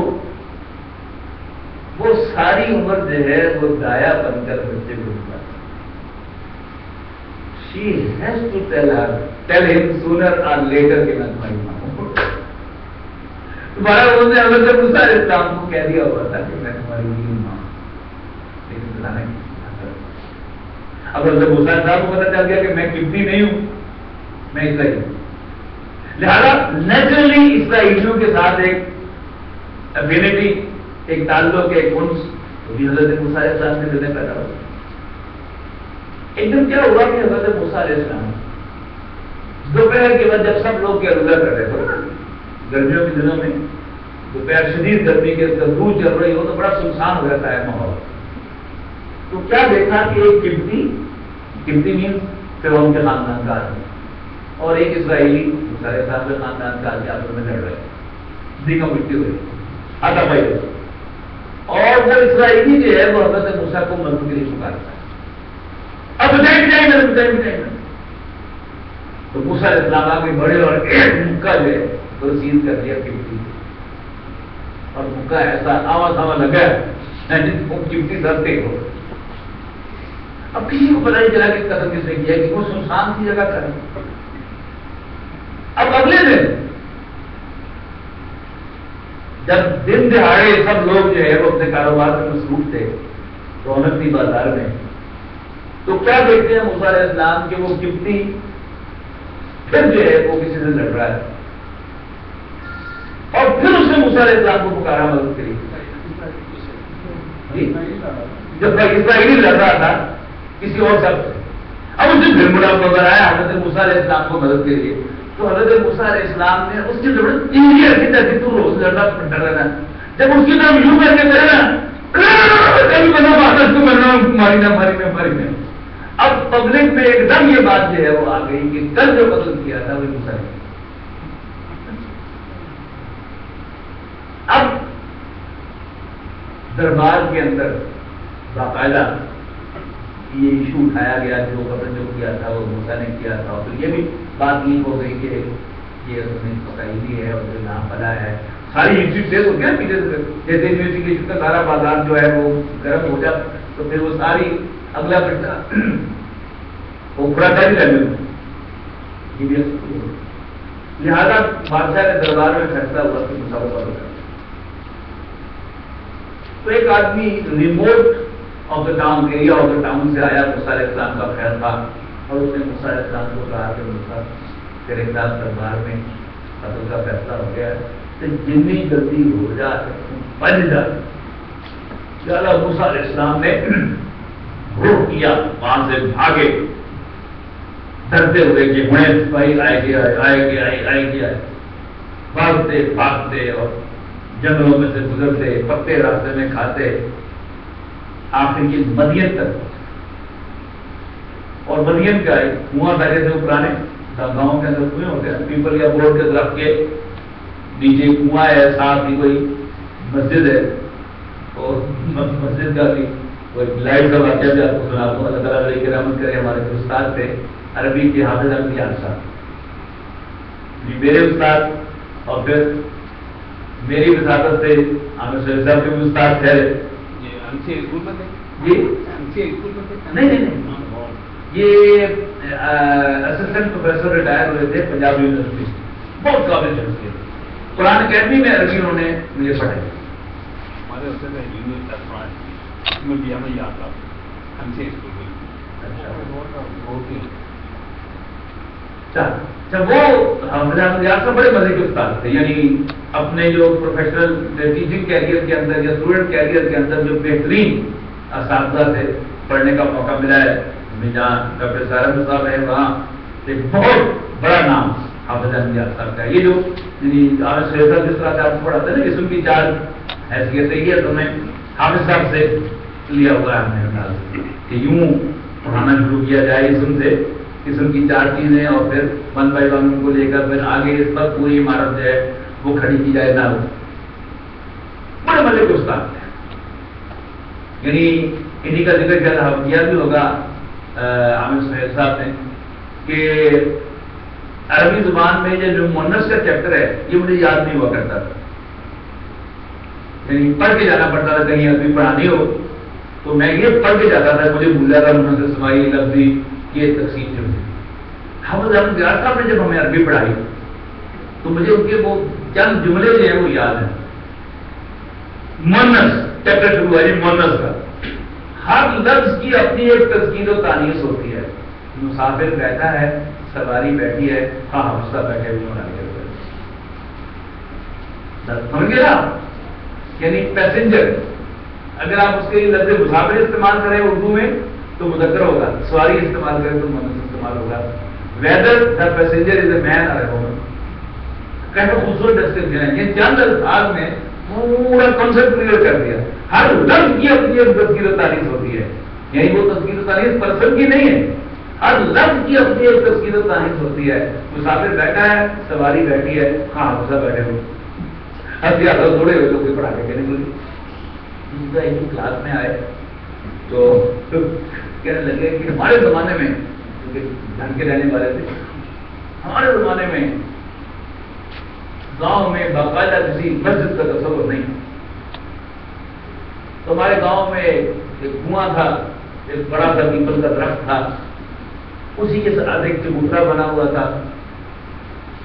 وہ ساری عمر جو ہے وہ دایا بن کر بچے کو دکھاتی. She has to tell him sooner or later کہ میں تمہاری ماں ہوں. تمہارا انہوں نے حضرت موسیٰ علیہ السلام کو کہہ دیا ہوا تھا کہ میں تمہاری ماں ہوں، لیکن بتانا نہیں. اب حضرت موسیٰ علیہ السلام کو پتہ چل گیا کہ میں کبھی نہیں ہوں، میں اسرائیلی ہوں. لہذا نیچرلی اسرائیلیوں کے ساتھ ایک ابینٹی، ایک تعلق، ایک انس وہ بھی حضرت موسیٰ علیہ السلام کے دل میں پیدا ہوا. ایک دن کیا ہوا کہ حضرت موسیٰ علیہ السلام دوپہر کے بعد جب سب لوگ روزہ کر رہے تھے گرمیوں کے دنوں میں، دوپہر شدید گرمی کے دھوپ چل رہی ہو تو بڑا سنسان ہو جاتا ہے ماحول. تو کیا دیکھا کہ ایک قبطی مینس فرعون کے خاندان کا آدمی اور ایک اسرائیلی موسیٰ علیہ السلام کے خاندان کا آدمی آپس میں لڑ رہے ہیں، دیکھا مٹی ہوئی آتا بھائی. اور وہ اسرائیلی جو ہے وہ حضرت موسیٰ کو مدد کے لیے پکارتا ہے. اب بتائیں تو موسیٰ علیہ السلام آگے بڑھے اور ایک مکہ جو ہے تو رسید کر دیا قبطی اور مکہ ایسا آوا ساوا لگا جس کو قبطی ڈرتے ہو. اب کسی کو پتہ نہیں چلا کہ قسم کس نے کیا کہ وہ سنسان کی جگہ کرے. اب اگلے دن جب دن دہاڑے سب لوگ جو ہے وہ اپنے کاروبار میں مصروف تھے رونق تھی بازار میں، تو کیا دیکھتے ہیں موسیٰ علیہ السلام کہ وہ قبطی پھر جو ہے وہ کسی سے لڑ رہا ہے اور پھر اس نے موسیٰ علیہ السلام کو پکارا مدد کے لیے. جب اسرائیلی لڑ رہا تھا کسی اور شخص سے، اب اس نے پھر مڑا نظر آیا حضرت موسیٰ علیہ السلام کو مدد کے لیے. تو حضرت موسیٰ علیہ السلام نے اس کی ضرورت ایسی تو روز لڑنا ڈر رہنا. جب اس کی طرف یوں کر کے کرے نا کبھی بنا بات کو کرنا ماری نہ. اب پبلک میں ایک دم یہ بات جو ہے وہ آ گئی کہ کل جو قتل کیا تھا وہ موسیٰ نے. اب دربار کے اندر باقاعدہ یہ ایشو اٹھایا گیا جو قتل جو کیا تھا وہ موسیٰ نے کیا تھا. اور پھر یہ بھی بات نہیں ہو گئی کہ یہ اسرائیلی ہے اور جو یہاں پلا ہے. ساری انسٹیٹیوٹ ہو گیا جیسے انویسٹیگیشن کا سارا بازار جو ہے وہ گرم ہو جائے تو پھر وہ ساری اگلا بیٹا وہ پورا کر لگے. لہٰذا بادشاہ کے دربار میں فیصلہ ہوا کہ مساوات ہوگا. تو ایک آدمی remote of the town area of the town سے آیا. موسیٰ علیہ السلام کا خیر تھا اور اس نے موسیٰ علیہ السلام کو کہا کہ موسیٰ تیرے خلاف دربار میں قتل کا فیصلہ ہو گیا ہے تو جتنی جلدی ہو جائے بن جائے. چلا موسیٰ علیہ السلام نے روک کیا، وہاں سے بھاگے ڈرتے ہوئے کہ ہمیں بھائی آئے گیا بھاگتے بھاگتے اور جنگلوں میں سے گزرتے، پتے راستے میں کھاتے، آخر کی مدین تک. اور مدین کا ایک کنواں تھا، جیسے وہ پرانے گاؤں کے اندر کنویں ہوتے ہیں، پیپل یا بورڈ کے درخت کے نیچے کنواں ہے، ساتھ ہی کوئی مسجد ہے. اور مسجد کا بھی کوئی لائٹ کا واقعہ بھی آپ کو سناتا ہوں. اللہ تعالیٰ علیہ کرامت کرے. ہمارے جو استاد تھے عربی کے حافظ احمد صاحب، میرے استاد، اور پھر میری وساطت سے عامر سہیل صاحب کے بھی استاد ٹھہرے. جی نہیں، یہ اسسٹنٹ پروفیسر ریٹائر ہوئے تھے پنجاب یونیورسٹی، بہت قابل شخصیت. قرآن اکیڈمی میں عربی انہوں نے مجھے پڑھائی. وہ بڑے مزے کے استاد تھے. یعنی اپنے جو پروفیشنل ٹیچنگ کیریئر کے اندر یا اسٹوڈنٹ کیریئر کے اندر جو بہترین اساتذہ سے پڑھنے کا موقع ملا ہے، جہاں ڈاکٹر سارا صاحب ہے وہاں ایک بہت بڑا نام حافظ احمد صاحب کا. یہ جو عامر سہیل صاحب جس طرح سے آپ کو پڑھاتے ہیں نا، اسم کی چار حیثیت ہے، تو میں حافظ صاحب سے لیا ہوا ہے ہم نے کہ یوں پڑھانا شروع کیا جائے اسم سے، قسم کی چار چیزیں، اور پھر ون بائی ون کو لے کر پھر آگے اس پر پوری عمارت جو ہے وہ کھڑی کی جائے. نہ بڑے مزے کے استاد ہیں. یعنی انہیں کا ذکر کیا بھی ہوگا عامر سہیل صاحب نے کہ عربی زبان میں یہ جو مؤنث کا چیپٹر ہے یہ مجھے یاد نہیں ہوا کرتا تھا. یعنی پڑھ کے جانا پڑتا تھا، کہیں عربی پڑھانی ہو تو میں یہ پڑھ کے جاتا تھا، مجھے بھولا تھا منحصر سماعی لفظی یہ تقسیم جو ہے. حافظ احمد صاحب نے جب ہمیں عربی پڑھائی تو مجھے ان کے وہ چند جملے جو ہیں وہ یاد ہیں. مؤنث چیپٹر شروع ہے مؤنث کا، ہر لفظ کی اپنی ایک تذکیر و تانیث ہوتی ہے. مسافر بیٹھا ہے، سواری بیٹھی ہے، ہاں حفصہ بیٹھے ہوئے سمجھ گئے نا. یعنی پیسنجر، اگر آپ اس کے لیے لفظ مسافر استعمال کریں اردو میں تو مذکر ہوگا، سواری استعمال کریں تو مؤنث استعمال ہوگا. ویدر دا پیسنجر از اے مین اور اے وومن. کیسا خوبصورت ڈسکرپشن ہے. یہ چند الفاظ میں پورا کانسیپٹ کلیئر کر دیا. ہر لفظ کی اپنی ایک تذکیر و تانیث ہوتی ہے. یعنی وہ تذکیر و تانیث پرسن کی نہیں ہے، ہر لفظ کی اپنی ایک تذکیر و تانیث ہوتی ہے. مسافر بیٹھا ہے، سواری بیٹھی ہے، ہاں حفصہ بیٹھے ہوئے، ہتھیار جوڑے ہوئے لوگ پڑھا کے کہنے بولی. کلاس میں آئے تو کہنے لگے کہ ہمارے زمانے میں، ڈھنگ کے رہنے والے تھے، ہمارے زمانے میں گاؤں میں باقاعدہ کسی مسجد کا تصور نہیں. تو ہمارے گاؤں میں ایک کنواں تھا، ایک بڑا سا پیپل کا درخت تھا، اسی کے ساتھ ایک چبوترا بنا ہوا تھا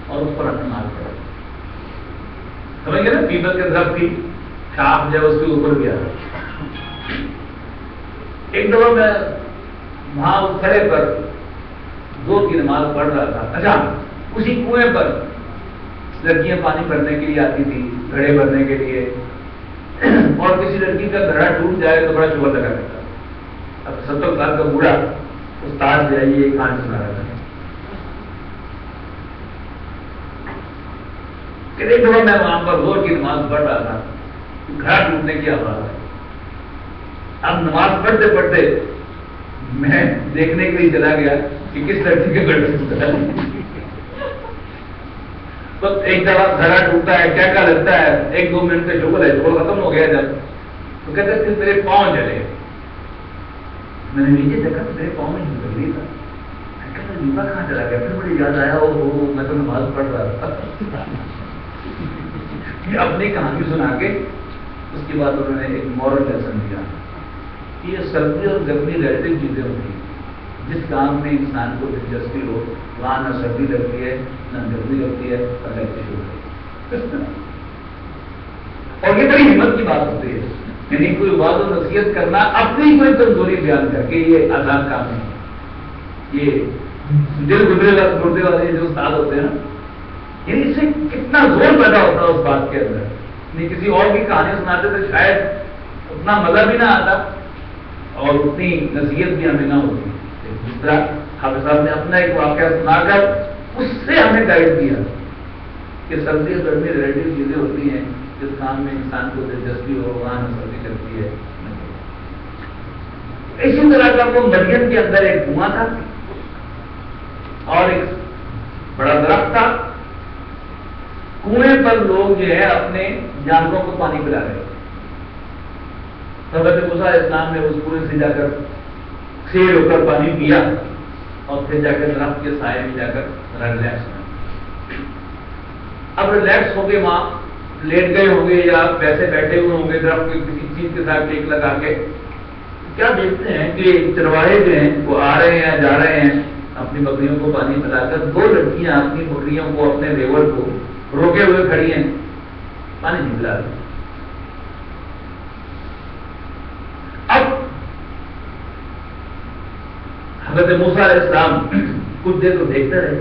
اور اس پر نماز پڑھا. سمجھ گئے نا، پیپل کے درخت کی شاخ جو ہے اس کے اوپر گیا. ایک دفعہ میں وہاں اس کھڑے پر زور کی نماز پڑھ رہا تھا. اچھا، اسی کنویں پر لڑکیاں پانی بھرنے کے لیے آتی تھی، گھڑے بھرنے کے لیے، اور کسی لڑکی کا گھڑا ٹوٹ جائے تو بڑا شور لگا کرتا. اب 70 سال کا بوڑھا استاد جو ہے یہ کہانی سنا رہا تھا کہ ایک دفعہ میں وہاں پر زور کی نماز پڑھ رہا تھا، گھڑا ٹوٹنے کی آواز ہے. اب نماز پڑھتے پڑھتے میں دیکھنے کے لیے چلا گیا کہ کس لڑکی کے گھڑا ٹوٹتا ہے. تو ایک دفعہ گھڑا ٹوٹتا ہے، کیا لگتا ہے 1-2 منٹ کا شغل ہے، شغل ختم ہو گیا. جب تو کہتے ہیں پھر میرے پاؤں جلے. میں نے نیچے دیکھا تو میرے پاؤں میں جھک نہیں تھا. میں کہتا جوتا کہاں چلا گیا؟ پھر مجھے یاد آیا میں تو نماز پڑھ رہا تھا. اپنی کہانی سنا کے اس کے بعد انہوں نے ایک مورل لیسن دیا کہ یہ سردی اور گرمی ریلیٹو چیزیں ہوتی ہیں. جس کام میں انسان کو دلچسپی ہو وہاں نہ سردی لگتی ہے نہ گرمی لگتی ہے، اور لگتی ہے. اور یہ بڑی ہمت کی بات ہوتی ہے. یعنی کوئی واضح و نصیحت کرنا اپنی کوئی کمزوری بیان کر کے یہ آزاد کام نہیں. یہ دل گردے والے جو استاد ہوتے ہیں نا، یعنی سے کتنا زور پیدا ہوتا اس بات کے اندر. نہیں کسی اور کی کہانی سناتے تو شاید اتنا مزہ بھی نہ آتا اور اتنی نصیحت بھی ہمیں نہ ہوتی. جس طرح حافظ صاحب نے اپنا ایک واقعہ سنا کر اس سے ہمیں گائیڈ کیا کہ سردی اور گرمی ریلیٹو چیزیں ہوتی ہیں. جس کام میں انسان کو دلچسپی ہو وہاں سردی چلتی ہے. اسی طرح کا وہ مدین کے اندر ایک کنواں تھا اور ایک بڑا درخت تھا. کنویں پر لوگ جو ہے اپنے جانوروں کو پانی پلا رہے. حضرت موسیٰ علیہ السلام نے اس کنویں سے جا کر سیر ہو کر پانی پیا اور پھر جا کر درخت کے سائے میں جا کر ریلیکس ہوئے. اب ریلیکس ہو کے وہاں لیٹ گئے ہوں گے یا ویسے بیٹھے ہوئے ہوں گے درخت کی کسی چیز کے ساتھ ٹیک لگا کے. کیا دیکھتے ہیں کہ چرواہے جو ہیں وہ آ رہے ہیں جا رہے ہیں اپنی بکریوں کو پانی پلا کر. دو لڑکیاں اپنی بکریوں کو اپنے ریور کو روکے ہوئے کھڑی ہیں, پانی نہیں پلا رہی. اب حضرت موسیٰ علیہ السلام کچھ دیر تو دیکھتے رہے.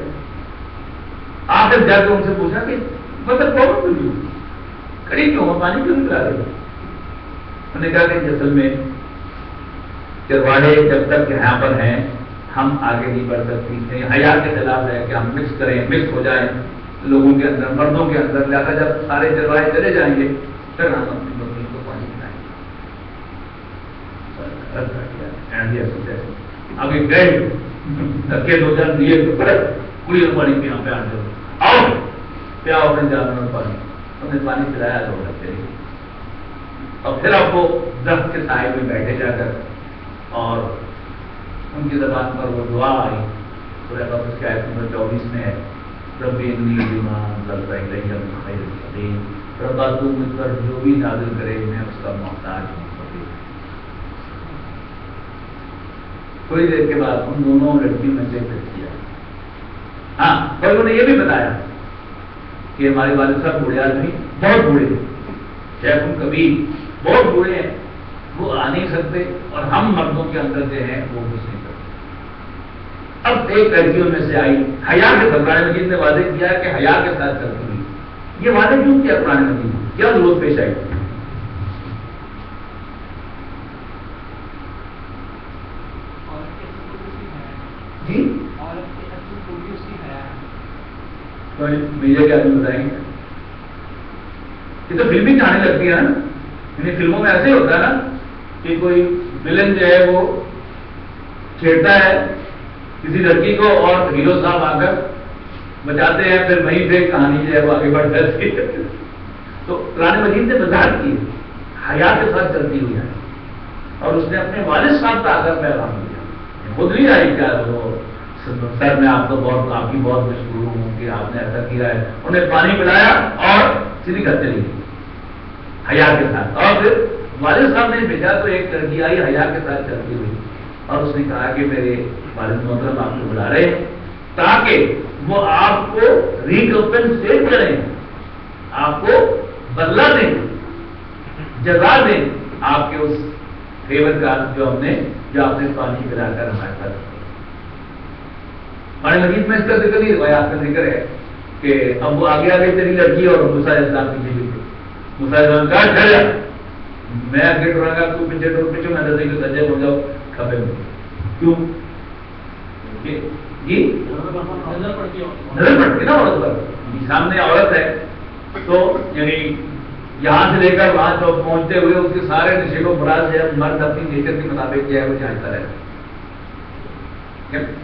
آخر جا کے ان سے پوچھا کہ مطلب پرابلم کھڑی کیوں ہو, پانی کیوں نہیں پلا رہے؟ انہوں نے کہا کہ اصل میں چرواہے جب تک یہاں پر ہیں ہم آگے نہیں بڑھ سکتے. حیا کے خلاف ہے کہ ہم مکس کریں, مکس ہو جائیں لوگوں کے اندر, مردوں کے اندر. لہٰذا جب سارے چرواہے چلے جائیں گے پھر ہم اپنی بکریوں کو پانی پلائیں گے. ابھی گئے دھکے دو جان دیے تو کوئی پانی پہ یہاں پہ آ جاؤ, آؤ پیا اپنے جانوروں پانی. انہوں نے پانی پلایا دو رکھتے ہی اور پھر آپ کو درخت کے سائے میں بیٹھے جا کر اور ان کی زبان پر وہ دعا آئی. سورہ قصص کی آیت نمبر 24 میں ہے ربی انی بما انزلت الیہ من خیر فقیر. ربا تو مجھ پر جو بھی نازل کرے میں اس کا محتاج ہوں. تھوڑی دیر کے بعد ان دونوں لڑکیوں میں سے پھر کیا. ہاں اور انہوں نے یہ بھی بتایا کہ ہمارے والد صاحب بوڑھے آدمی, بہت بوڑھے, شیخ کبیر, بہت بوڑھے ہیں, وہ آ نہیں سکتے اور ہم مردوں کے اندر جو ہیں وہ کچھ نہیں کرتے. اب ایک لڑکیوں میں سے آئی حیا کے ساتھ. قرآن مجید نے واضح کیا کہ حیا کے ساتھ چلتی ہوئی. یہ واضح کیوں کیا قرآن مجید نے, کیا ضرورت پیش آئی؟ جی میڈیا کے آدمی بتائیں گے. یہ تو فلمی کہانی لگتی ہے نا. یعنی فلموں میں ایسے ہوتا ہے نا کہ کوئی ویلن جو ہے وہ چھیڑتا ہے کسی لڑکی کو اور ہیرو صاحب آ کر بچاتے ہیں, پھر وہیں سے کہانی جو ہے وہ آگے بڑھ جاتی ہے. تو قرآن مجید نے وضاحت کی حیا کے ساتھ چلتی ہوئی ہے اور اس نے اپنے والد صاحب کا آ کر پیغام دیا. خود نہیں آئی کیا وہ سر میں آپ کو بہت آپ کی بہت مشکور ہوں کہ آپ نے ایسا کیا ہے. انہیں پانی پلایا اور سیدھی گھر چلی گئی حیا کے ساتھ. اور پھر والد صاحب نے بھیجا تو ایک لڑکی آئی حیا کے ساتھ چلتی ہوئی اور اس نے کہا کہ میرے والد محترم آپ کو بلا رہے ہیں تاکہ وہ آپ کو ریکمپنسیٹ کریں, آپ کو بدلہ دیں, جزا دیں آپ کے اس فیور کا جو آپ نے پانی پلا کر ہمارے ساتھ. قرآن مجید میں اس کا ذکر نہیں, روایات کا ذکر ہے کہ اب وہ آگے آگے چلی لڑکی اور موسیٰ علیہ السلام پیچھے پیچھے. موسیٰ علیہ السلام کہا ٹھہر جا, میں آگے ڈرا گا تو پیچھے ڈور پیچھے میں دے کہ سجے ہو جاؤ کھپے میں. کیوں جی نظر پڑتی نا عورت پر. سامنے عورت ہے تو یعنی یہاں سے لے کر وہاں تو پہنچتے ہوئے اس کے سارے نشیب و فراز ہے مرد اپنی نیچر کے مطابق جو ہے وہ چاہتا رہے.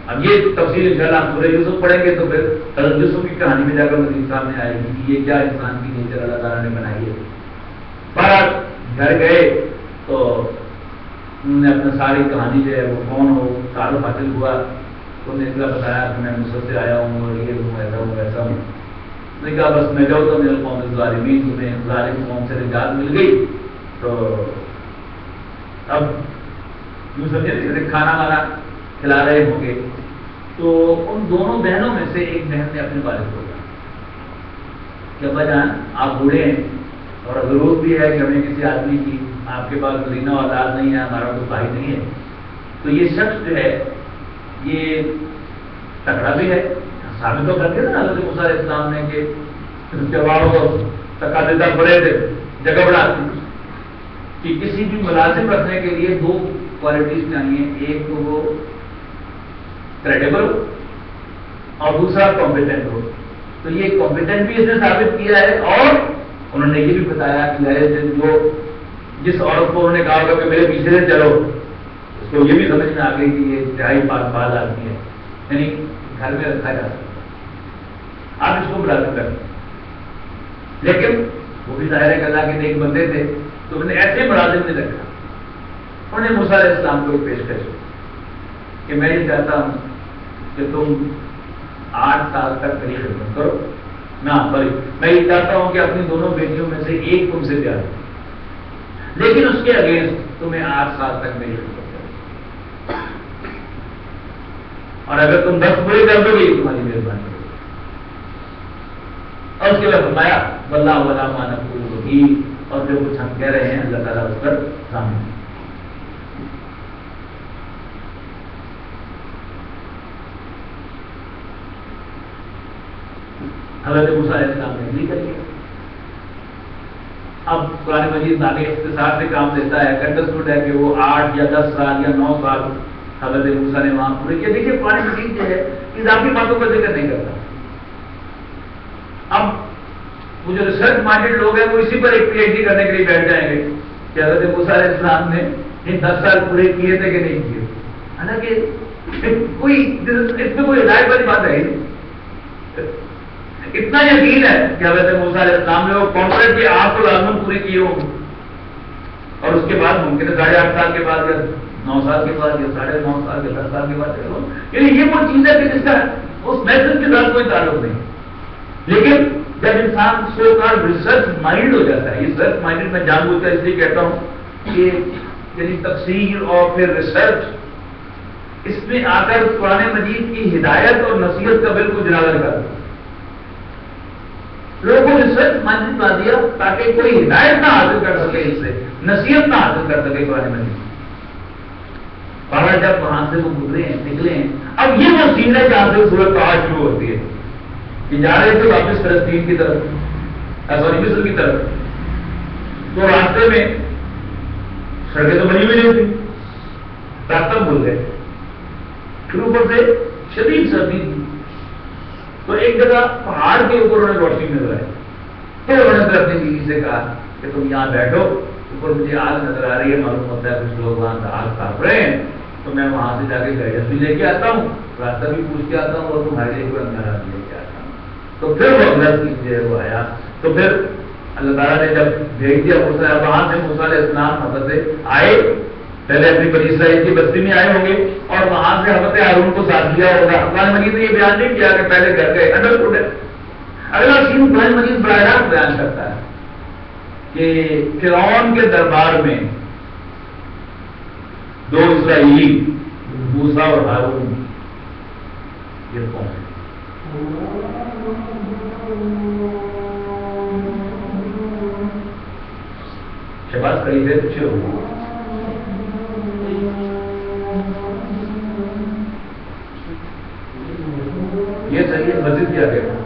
اب یہ تفصیل انشاءاللہ ہم سورہ یوسف پڑھیں گے تو پھر حضرت یوسف کی کہانی میں جا کر مزید سامنے آئے گی کہ یہ کیا انسان کی نیچر اللہ تعالیٰ نے بنائی ہے. بہرحال گھر گئے تو انہوں نے اپنا ساری کہانی جو ہے وہ کون ہو تعارف حاصل ہوا. انہوں نے اتنا بتایا کہ میں مصر سے آیا ہوں اور یہ ہوں ایسا ہوں ویسا ہوں. نے کہا بس میں جاؤ تو میرے قوم ظالمین, تمہیں ظالم قوم سے نجات مل گئی. تو اب یوسف جیسے کھانا وانا کھلا رہے ہوں گے تو ان دونوں بہنوں میں سے ایک بہن نے اپنے والد کو کہا کہ ابا جان آپ بوڑھے ہیں اور ضرورت بھی ہے کہ ہمیں کسی آدمی کی, آپ کے پاس مدینہ اولاد نہیں ہے, ہمارا کوئی بھائی نہیں ہے, تو یہ شخص جو ہے یہ تکڑا بھی ہے. ثابت تو کر کے نا حضرت موسیٰ علیہ السلام نے کہ تقاضے بڑے تھے، جگہ بڑھاتی کہ کسی بھی ملازم رکھنے کے لیے دو کوالٹیز چاہیے، ایک تو وہ کریڈیبل ہو اور دوسرا کمپیٹنٹ ہو. تو یہ کمپیٹنٹ بھی اس نے ثابت کیا ہے، اور انہوں نے یہ بھی بتایا کہ جو جس عورت کو انہوں نے کہا ہوگا کہ میرے پیچھے سے چلو، اس کو یہ بھی سمجھ میں آ گئی کہ یہ انتہائی پاک باز آدمی ہے، یعنی گھر میں رکھا جا سکتا، آپ اس کو ملازم کریں. لیکن وہ بھی ظاہر ہے کہ اللہ کے نیک بندے تھے، تو انہوں نے ایسے ملازم نہیں رکھا. انہوں نے موسیٰ علیہ السلام کو پیشکش کہ میں یہ چاہتا ہوں کہ تم 8 سال تک میری خدمت کرو. میں یہ چاہتا ہوں کہ اپنی دونوں بیٹیوں میں سے ایک تم سے پیار کرو، لیکن اس کے اگینسٹ تمہیں 8 سال تک میری خدمت کرو، اور اگر تم 10 پورے کر دو گے تمہاری مہربانی ہوگی. اور اس کے بعد فرمایا واللہ ولا ما نقول وکیل، اور جو کچھ ہم کہہ رہے ہیں اللہ تعالیٰ اس پر ضامن ہے. حضرت موسیٰ علیہ السلام نے نہیں کر لیا. اب قرآن مجید آگے اختصار سے کام دیتا ہے، کنڈسٹوڈ ہے کہ وہ 8 یا 10 سال یا 9 سال حضرت موسیٰ نے وہاں پورے کیا. دیکھیے قرآن مجید جو ہے اضافی باتوں کا ذکر نہیں کرتا. اب وہ جو ریسرچ مائنڈیڈ لوگ ہیں وہ اسی پر ایک پی ایچ ڈی کرنے کے لیے بیٹھ جائیں گے کہ حضرت موسیٰ علیہ السلام نے ان 10 سال پورے کیے تھے کہ نہیں کیے. حالانکہ کوئی اس میں کوئی ہدایت والی بات ہے ہی. اتنا یقین ہے کہ حضرت موسیٰ علیہ السلام نے وہ کانٹریکٹ کی 8 لازم پوری کی ہوں، اور اس کے بعد ممکن ہے 8.5 سال کے بعد یا 9 سال کے بعد یا 9.5 سال یا 10 سال کے بعد، یعنی یہ وہ چیز ہے کہ جس کا اس میسج کے ساتھ کوئی تعلق نہیں. لیکن جب انسان سو کال ریسرچ مائنڈ ہو جاتا ہے، ریسرچ مائنڈ میں جان بوجھ کر اس لیے کہتا ہوں کہ یعنی تفسیر اور پھر ریسرچ اس میں آ کر قرآن مجید کی ہدایت اور نصیحت کا بالکل جنازہ کر دیا. لوگوں کو ریسرچ مائنڈ بنا دیا تاکہ کوئی ہدایت نہ حاصل کر سکے، اس سے نصیحت نہ حاصل کر سکے قرآن مجید. اور جب وہاں سے وہ گزرے ہیں، نکلے ہیں، اب یہ وہ سین ہے جہاں سے سورۃ طٰہٰ شروع ہوتی ہے کہ جا رہے تھے واپس فلسطین کی طرف، سوری مصر کی طرف. تو راستے میں سڑکیں تو بنی ہوئی نہیں تھی، راستہ بھول گئے، پھر اوپر سے شدید سردی تھی. تو ایک جگہ پہاڑ کے اوپر انہوں نے روشنی نظر آئی، تو انہوں نے پھر اپنی بیوی سے کہا کہ تم یہاں بیٹھو، اوپر مجھے آگ نظر آ رہی ہے، معلوم ہوتا ہے کچھ لوگ وہاں سے آگ تاپ رہے ہیں، تو میں وہاں سے جا کے گائیڈنس بھی لے کے آتا ہوں، راستہ بھی پوچھ کے آتا ہوں، اور تمہارے لیے کوئی اندھارا بھی لے کے آتا ہوں. تو پھر وہ اگلا چیز جو ہے وہ آیا. تو پھر اللہ تعالیٰ نے جب بھیج دیا موسیٰ، وہاں سے موسیٰ علیہ السلام حضرت آئے، پہلے اپنی بنی اسرائیل کی بستی میں آئے ہوں گے، اور وہاں سے حضرت ہارون کو ساتھ لیا ہوگا. قرآن مجید نے یہ بیان نہیں کیا کہ پہلے گھر گئے، انڈرسٹوڈ ہے. اگلا سین قرآن مجید براہ راست بیان کرتا ہے کہ فرعون کے دربار میں 2 اسرائیلی موسیٰ اور ہارون یہ کون ہے؟ شہباز قریب ہے، پیچھے ہو. یہ صحیح ہے، مسجد کیا گیا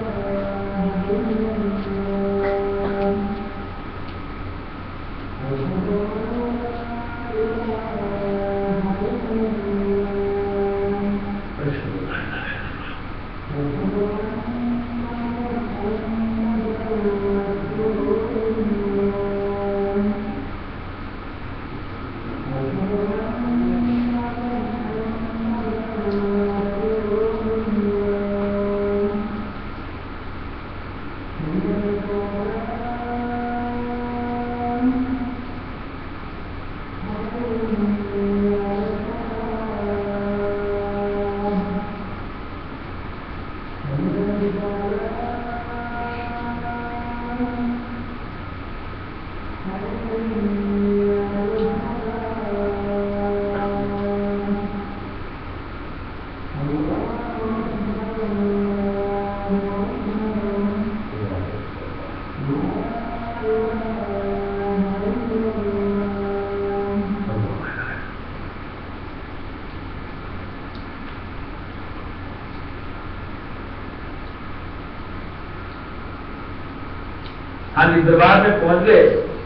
ہم اس دربار میں پہنچ گئے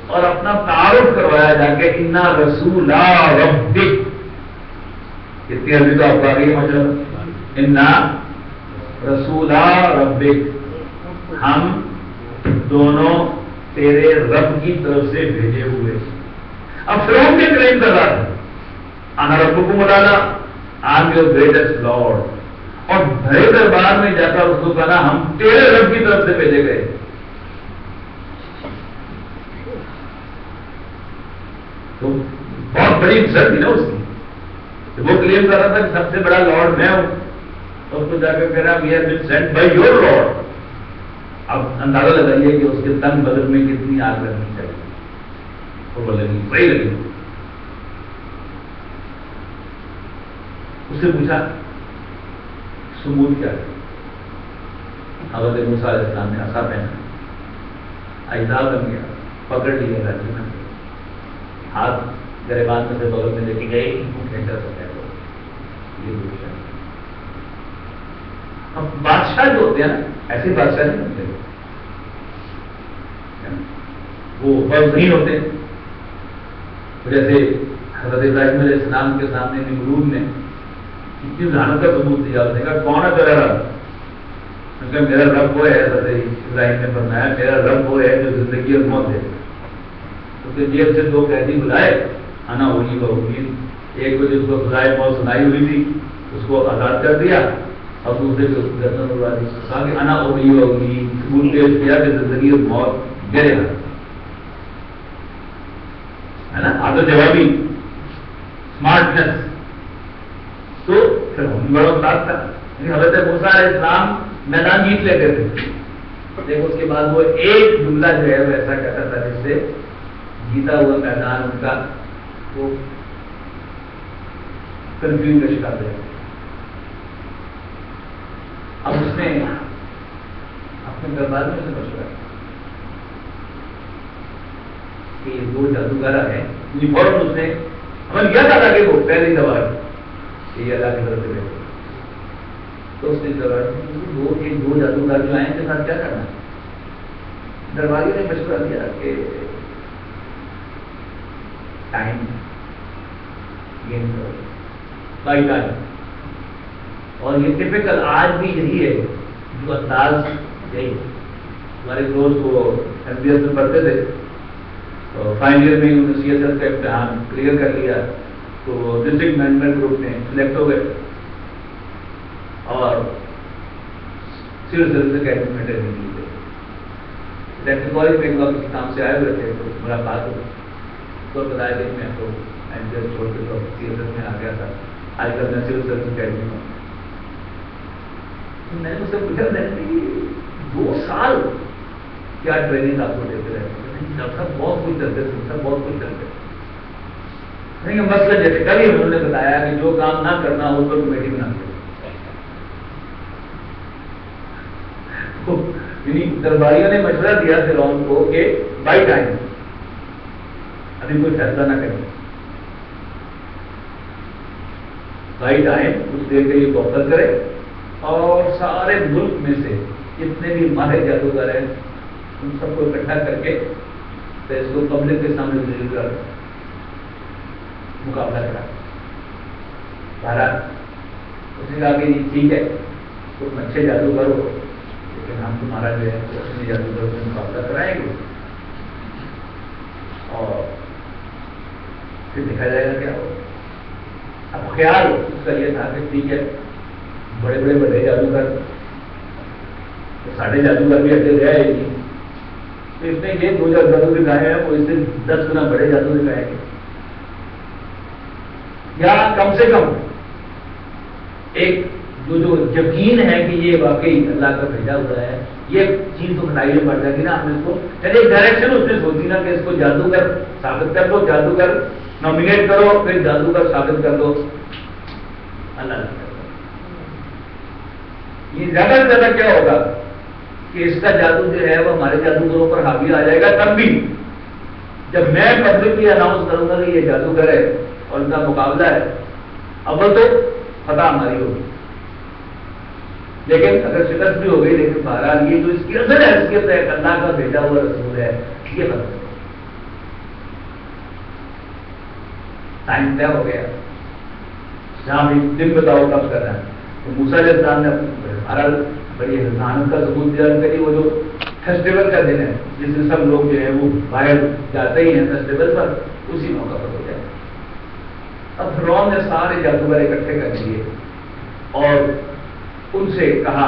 اور اپنا تعارف کروایا جا کے انا رسولا ربک. کتنی عربی تو آپ کو آ گئی ہے مطلب انا رسولا ربک, ہم دونوں تیرے رب کی طرف سے بھیجے ہوئے. اب فرعون کے کلیم کر رہا تھا انا ربکم الاعلی, I am your greatest lord, اور بڑے دربار میں جا کر اس کو کہا ہم تیرے رب کی طرف سے بھیجے گئے. تو بہت بڑی عزت تھی نا اس کی. وہ کلیم کر رہا تھا کہ سب سے بڑا لارڈ میں ہوں, تو اس کو جا کر کہہ رہا we have been sent by your Lord. اب اندازہ لگائیے کہ اس کے تن بدن میں کتنی آگ لگنی چاہیے. وہ لگی, وہی لگی. اس سے پوچھا سمود کیا ہے. حضرت موسیٰ علیہ السلام نے عصا پہنا, اجزا بن گیا, پکڑ لیا راجی میں, ہاتھ گریبان میں سے بغل میں لے کے گئے, کھینچا سکتا ہے. یہ پوچھا. اب بادشاہ جو ہوتے ہیں نا, ایسے بادشاہ نہیں ہوتے, وہ فرض نہیں ہوتے. جیسے حضرت ابراہیم علیہ السلام کے سامنے نمرود نے اتنی ذہانت کا ثبوت دیا, اس نے کہا کون ہے تیرا رب؟ کیونکہ میرا رب وہ ہے, حضرت ابراہیم نے فرمایا میرا رب وہ ہے جو زندگی اور موت ہے. اس کے جیب سے دو قیدی بلائے, انا ہوگی وہ ہوگی. ایک کو جس کو سزائے موت سنائی ہوئی تھی اس کو آزاد کر دیا, اور دوسرے کو گردن اڑا دی. کہا کہ انا ہوگی وہ ہوگی, ثبوت پیش کیا کہ زندگی اور موت میرے ہاتھ ہے نا. آدھا جوابی اسمارٹنس. تو پھر ہم بڑا استاد تھا. حضرت موسیٰ علیہ السلام میدان جیت لیتے تھے, لیکن اس کے بعد وہ ایک جملہ جو ہے وہ ایسا کہتا تھا جس سے جیتا ہوا میدان ان کا وہ کنفیوز کا شکار ہے. اب اس نے اپنے دربار میں سے مشورہ کہ یہ دو جادوگر ہیں, فوراً اس نے عمل کیا تھا کہ وہ پہلی سوال کہ یہ اللہ کی طرف سے بیٹھے. تو اس نے دو جادوگر جو آئے ان کے ساتھ کیا کرنا. درباری نے مشورہ دیا کہ ٹائم گین کرو, بائی ٹائم. اور یہ ٹپکل آج بھی یہی ہے جو انداز یہی. ہمارے دوست وہ ایم بی ایس میں پڑھتے تھے, تو فائنل ایئر میں انہوں نے سی ایس ایس کا امتحان کلیئر کر لیا, تو ڈسٹرکٹ مینجمنٹ گروپ میں سلیکٹ ہو گئے اور سول سروس اکیڈمی میں ٹریننگ لی گئی. ٹیکنیکل کالج میں کسی کام سے آئے ہوئے تھے, تو ملاقات ہوئی تو بتایا کہ میں تو ایم بی ایس چھوڑ کے تو سی ایس ایس میں آ گیا تھا, آج کل میں سول سروس اکیڈمی میں. میں نے اس سے پوچھا 2 سال کیا ٹریننگ آپ کو دیتے رہے؟ ڈاکٹر صاحب بہت کچھ کرتے تھے, بہت کچھ کرتے. نہیں مسئلہ جیسے کل ہی انہوں نے بتایا کہ جو کام نہ کرنا ہو تو کمیٹی بناتے. یعنی درباریوں نے مشورہ دیا فرعون کو کہ بائی ٹائم ابھی کوئی فیصلہ نہ کریں, بائی ٹائم اس دیر کے لیے فوکس کرے, اور سارے ملک میں سے جتنے بھی ماہر جادوگر ہیں ان سب کو اکٹھا کر کے تو اس کو پبلک کے سامنے ضرور کر مقابلہ کرا. بہرحال اس نے کہا کہ ٹھیک ہے تم اچھے جادوگر ہو, لیکن ہم تمہارا جو ہے اپنے جادوگر سے مقابلہ کرائیں گے اور پھر دیکھا جائے گا کیا ہو. اب خیال اس کا یہ تھا کہ ٹھیک ہے بڑے بڑے جادوگر, ساڑھے جادوگر بھی اچھے رہے گی, تو اس نے یہ 2 جادو دکھائے ہیں وہ اس سے 10 گنا بڑے جادو دکھائیں گے, یا کم سے کم ایک جو یقین ہے کہ یہ واقعی اللہ کا بھیجا ہوا ہے, یہ چیز تو کھٹائی میں بڑھ جائے گی نا. ہم اس کو ایک ڈائریکشن اس نے سوچی نا کہ اس کو جادوگر ثابت کر دو, جادوگر نامینیٹ کرو, پھر جادوگر ثابت کر دو اللہ. یہ زیادہ سے زیادہ کیا ہوگا کہ اس کا جادو جو ہے وہ ہمارے جادوگروں پر حاوی آ جائے گا. تب بھی جب میں پبلکلی اناؤنس کروں گا کہ یہ جادوگر ہے اور ان کا مقابلہ ہے, اول تو فتح ہماری ہوگی. لیکن اگر شکست بھی ہو گئی لیکن بہرحال یہ جو اس کی اصل حیثیت ہے اللہ کا بھیجا ہوا رسول ہے یہ ختم ٹائم طے ہو گیا. جہاں بھی دن بتاؤ کب کر رہا ہے. تو موسیٰ علیہ السلام نے بہرحال بڑی حسانت کا ثبوت بیان کری. وہ جو فیسٹیول کا دن ہے جس میں سب لوگ جو ہے وہ باہر جاتے ہی ہیں فیسٹیول پر, اسی موقع پر ہو جائے. اب فرعون نے سارے جادوگر اکٹھے کر لیے اور ان سے کہا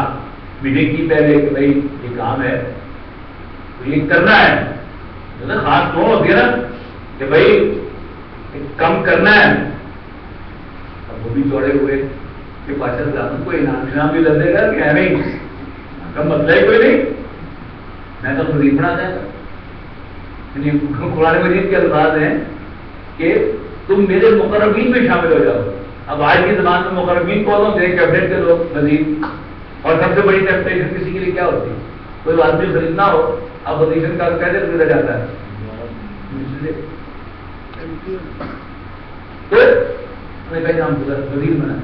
میٹنگ کی پہلے کہ بھائی یہ کام ہے تو یہ کرنا ہے. خاص کون ہوتی ہے نا کہ بھائی کم کرنا ہے. اب وہ بھی جوڑے ہوئے کہ بادشاہ صاحب کو انعام بھی لگ دے گا کہ ہے نہیں کم مسئلہ ہی کوئی نہیں, میں تو خود بنا دیں گا. قرآن مجید کے الفاظ ہیں کہ تم میرے مقربین میں شامل ہو جاؤ. اب آج کی زبان میں مقربین کون ہوتے ہیں؟ کیبنٹ کے لوگ مزید. اور سب سے بڑی ٹیمپٹیشن کسی کے لیے کیا ہوتی ہے؟ کوئی آدمی خریدنا ہو اپوزیشن کا کیسے خریدا جاتا ہے؟ تو میں نے کہا ہم وزیر بنا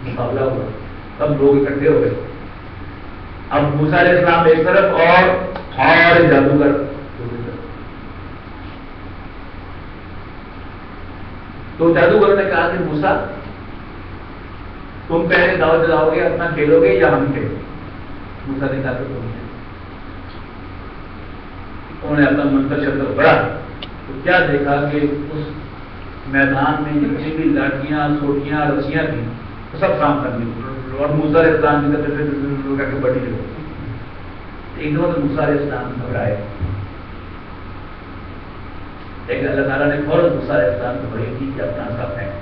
مقابلہ ہوا, سب لوگ اکٹھے ہو گئے. اب موسیٰ علیہ السلام ایک طرف اور سارے جادوگر دوسری طرف. تو جادوگر نے کہا کہ موسیٰ تم پہلے داؤ جلاؤ گے اپنا کھیلو گے یا ہم کھیلو گے؟ موسیٰ نے کہا کہ تم. انہوں نے اپنا منتر شتر پڑھا تو کیا دیکھا کہ اس میدان میں جتنی بھی لاٹیاں سوٹیاں رسیاں تھیں وہ سب کام کر دی. اور موسیٰ علیہ السلام کی طرف کر کے بڑی ہو ایک دفعہ تو موسیٰ علیہ السلام گھبرائے. لیکن اللہ تعالیٰ نے فوراً موسیٰ علیہ السلام کو بڑی کی کہ اپنا سا پھینک.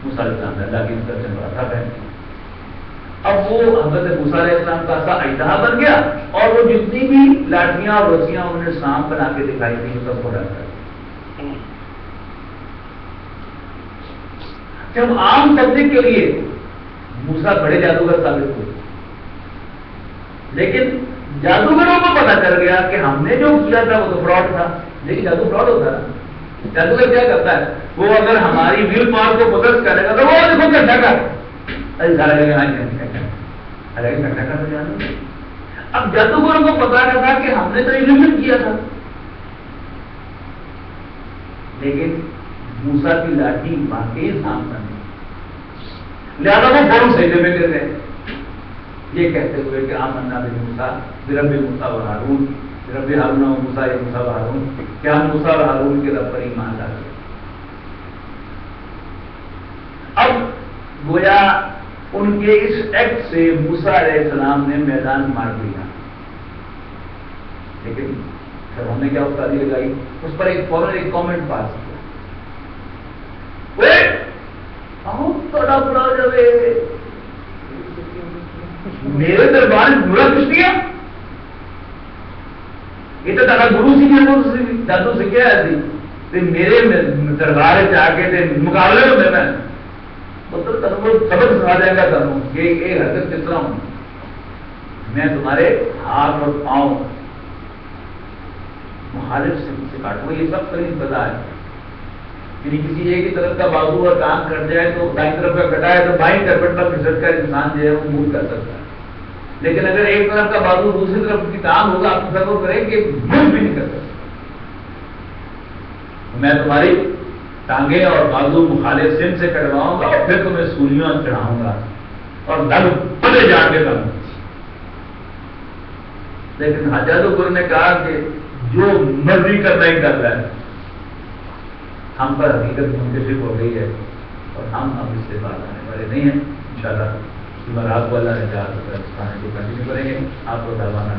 موسیٰ علیہ السلام نے اللہ کی طرف سے بڑا سا پھینک. اب وہ حضرت موسیٰ علیہ السلام کا سا اجدہا بن گیا اور وہ جتنی بھی لاٹیاں اور رسیاں انہوں نے سانپ بنا کے دکھائی تھی وہ سب کو ڈال کر. جب عام پبلک کے لیے موسیٰ بڑے جادوگر ثابت ہوئے, لیکن جادوگروں کو پتا چل گیا کہ ہم نے جو کیا تھا وہ تو فراڈ تھا. لیکن جادو فراڈ ہوتا ہے. جادوگر کیا کرتا ہے؟ وہ اگر ہماری ویل پاور کو مدد کرے گا تو وہ دیکھو کٹھا کر اب جادوگروں کو پتا نہ تھا کہ ہم نے تو ایلیمنٹ کیا تھا. لیکن موسیٰ کی لاٹھی واقعی سانپ بن گئی, لہٰذا وہ فوراً سجدے میں گر گئے یہ کہتے ہوئے کہ آمنا بموسیٰ برب موسیٰ و ہارون, رب ہارون و موسیٰ موسیٰ و ہارون, کیا موسیٰ و ہارون کے رب پر ایمان لاتے. اب گویا ان کے اس ایکٹ سے موسیٰ علیہ السلام نے میدان مار دیا. لیکن پھر ہم نے کیا استادی لگائی, اس پر ایک فوراً ایک کامنٹ پاس کیا, میرے دربار برا کچھ دیا یہ تو تھا گرو سی جادو سیکھا ہے میرے دربار جا کے مقابلے میں دینا ہے مطلب سبق سکھا دے گا تمہوں کہ ایک حرکت کس طرح ہوں میں تمہارے ہاتھ اور پاؤں مخالف سے کاٹوں گا. یہ سب قریب پتا ہے یعنی کسی ایک ہی طرف کا بازو اور کام کٹ جائے تو دائیں طرف کا کٹا ہے تو بائیں طرف پر پھسٹ کر انسان جو ہے وہ موو کر سکتا ہے. لیکن اگر ایک طرف کا بازو دوسری طرف کی کام ہوگا آپ تصور کریں کہ موو بھی نہیں کر سکتا. میں تمہاری ٹانگیں اور بازو مخالف سم سے کٹواؤں گا اور پھر تمہیں سولیوں چڑھاؤں گا اور دل پلے جان کے کروں. لیکن جادوگر نے کہا کہ جو مرضی کرنا ہی کر رہا ہے, ہم پر حقیقت منتشر ہو گئی ہے اور ہم اب اس سے باہر آنے والے نہیں ہیں. انشاءاللہ رات کو اللہ نے چاہا تو کنٹینیو کریں گے. آپ کو دعوانا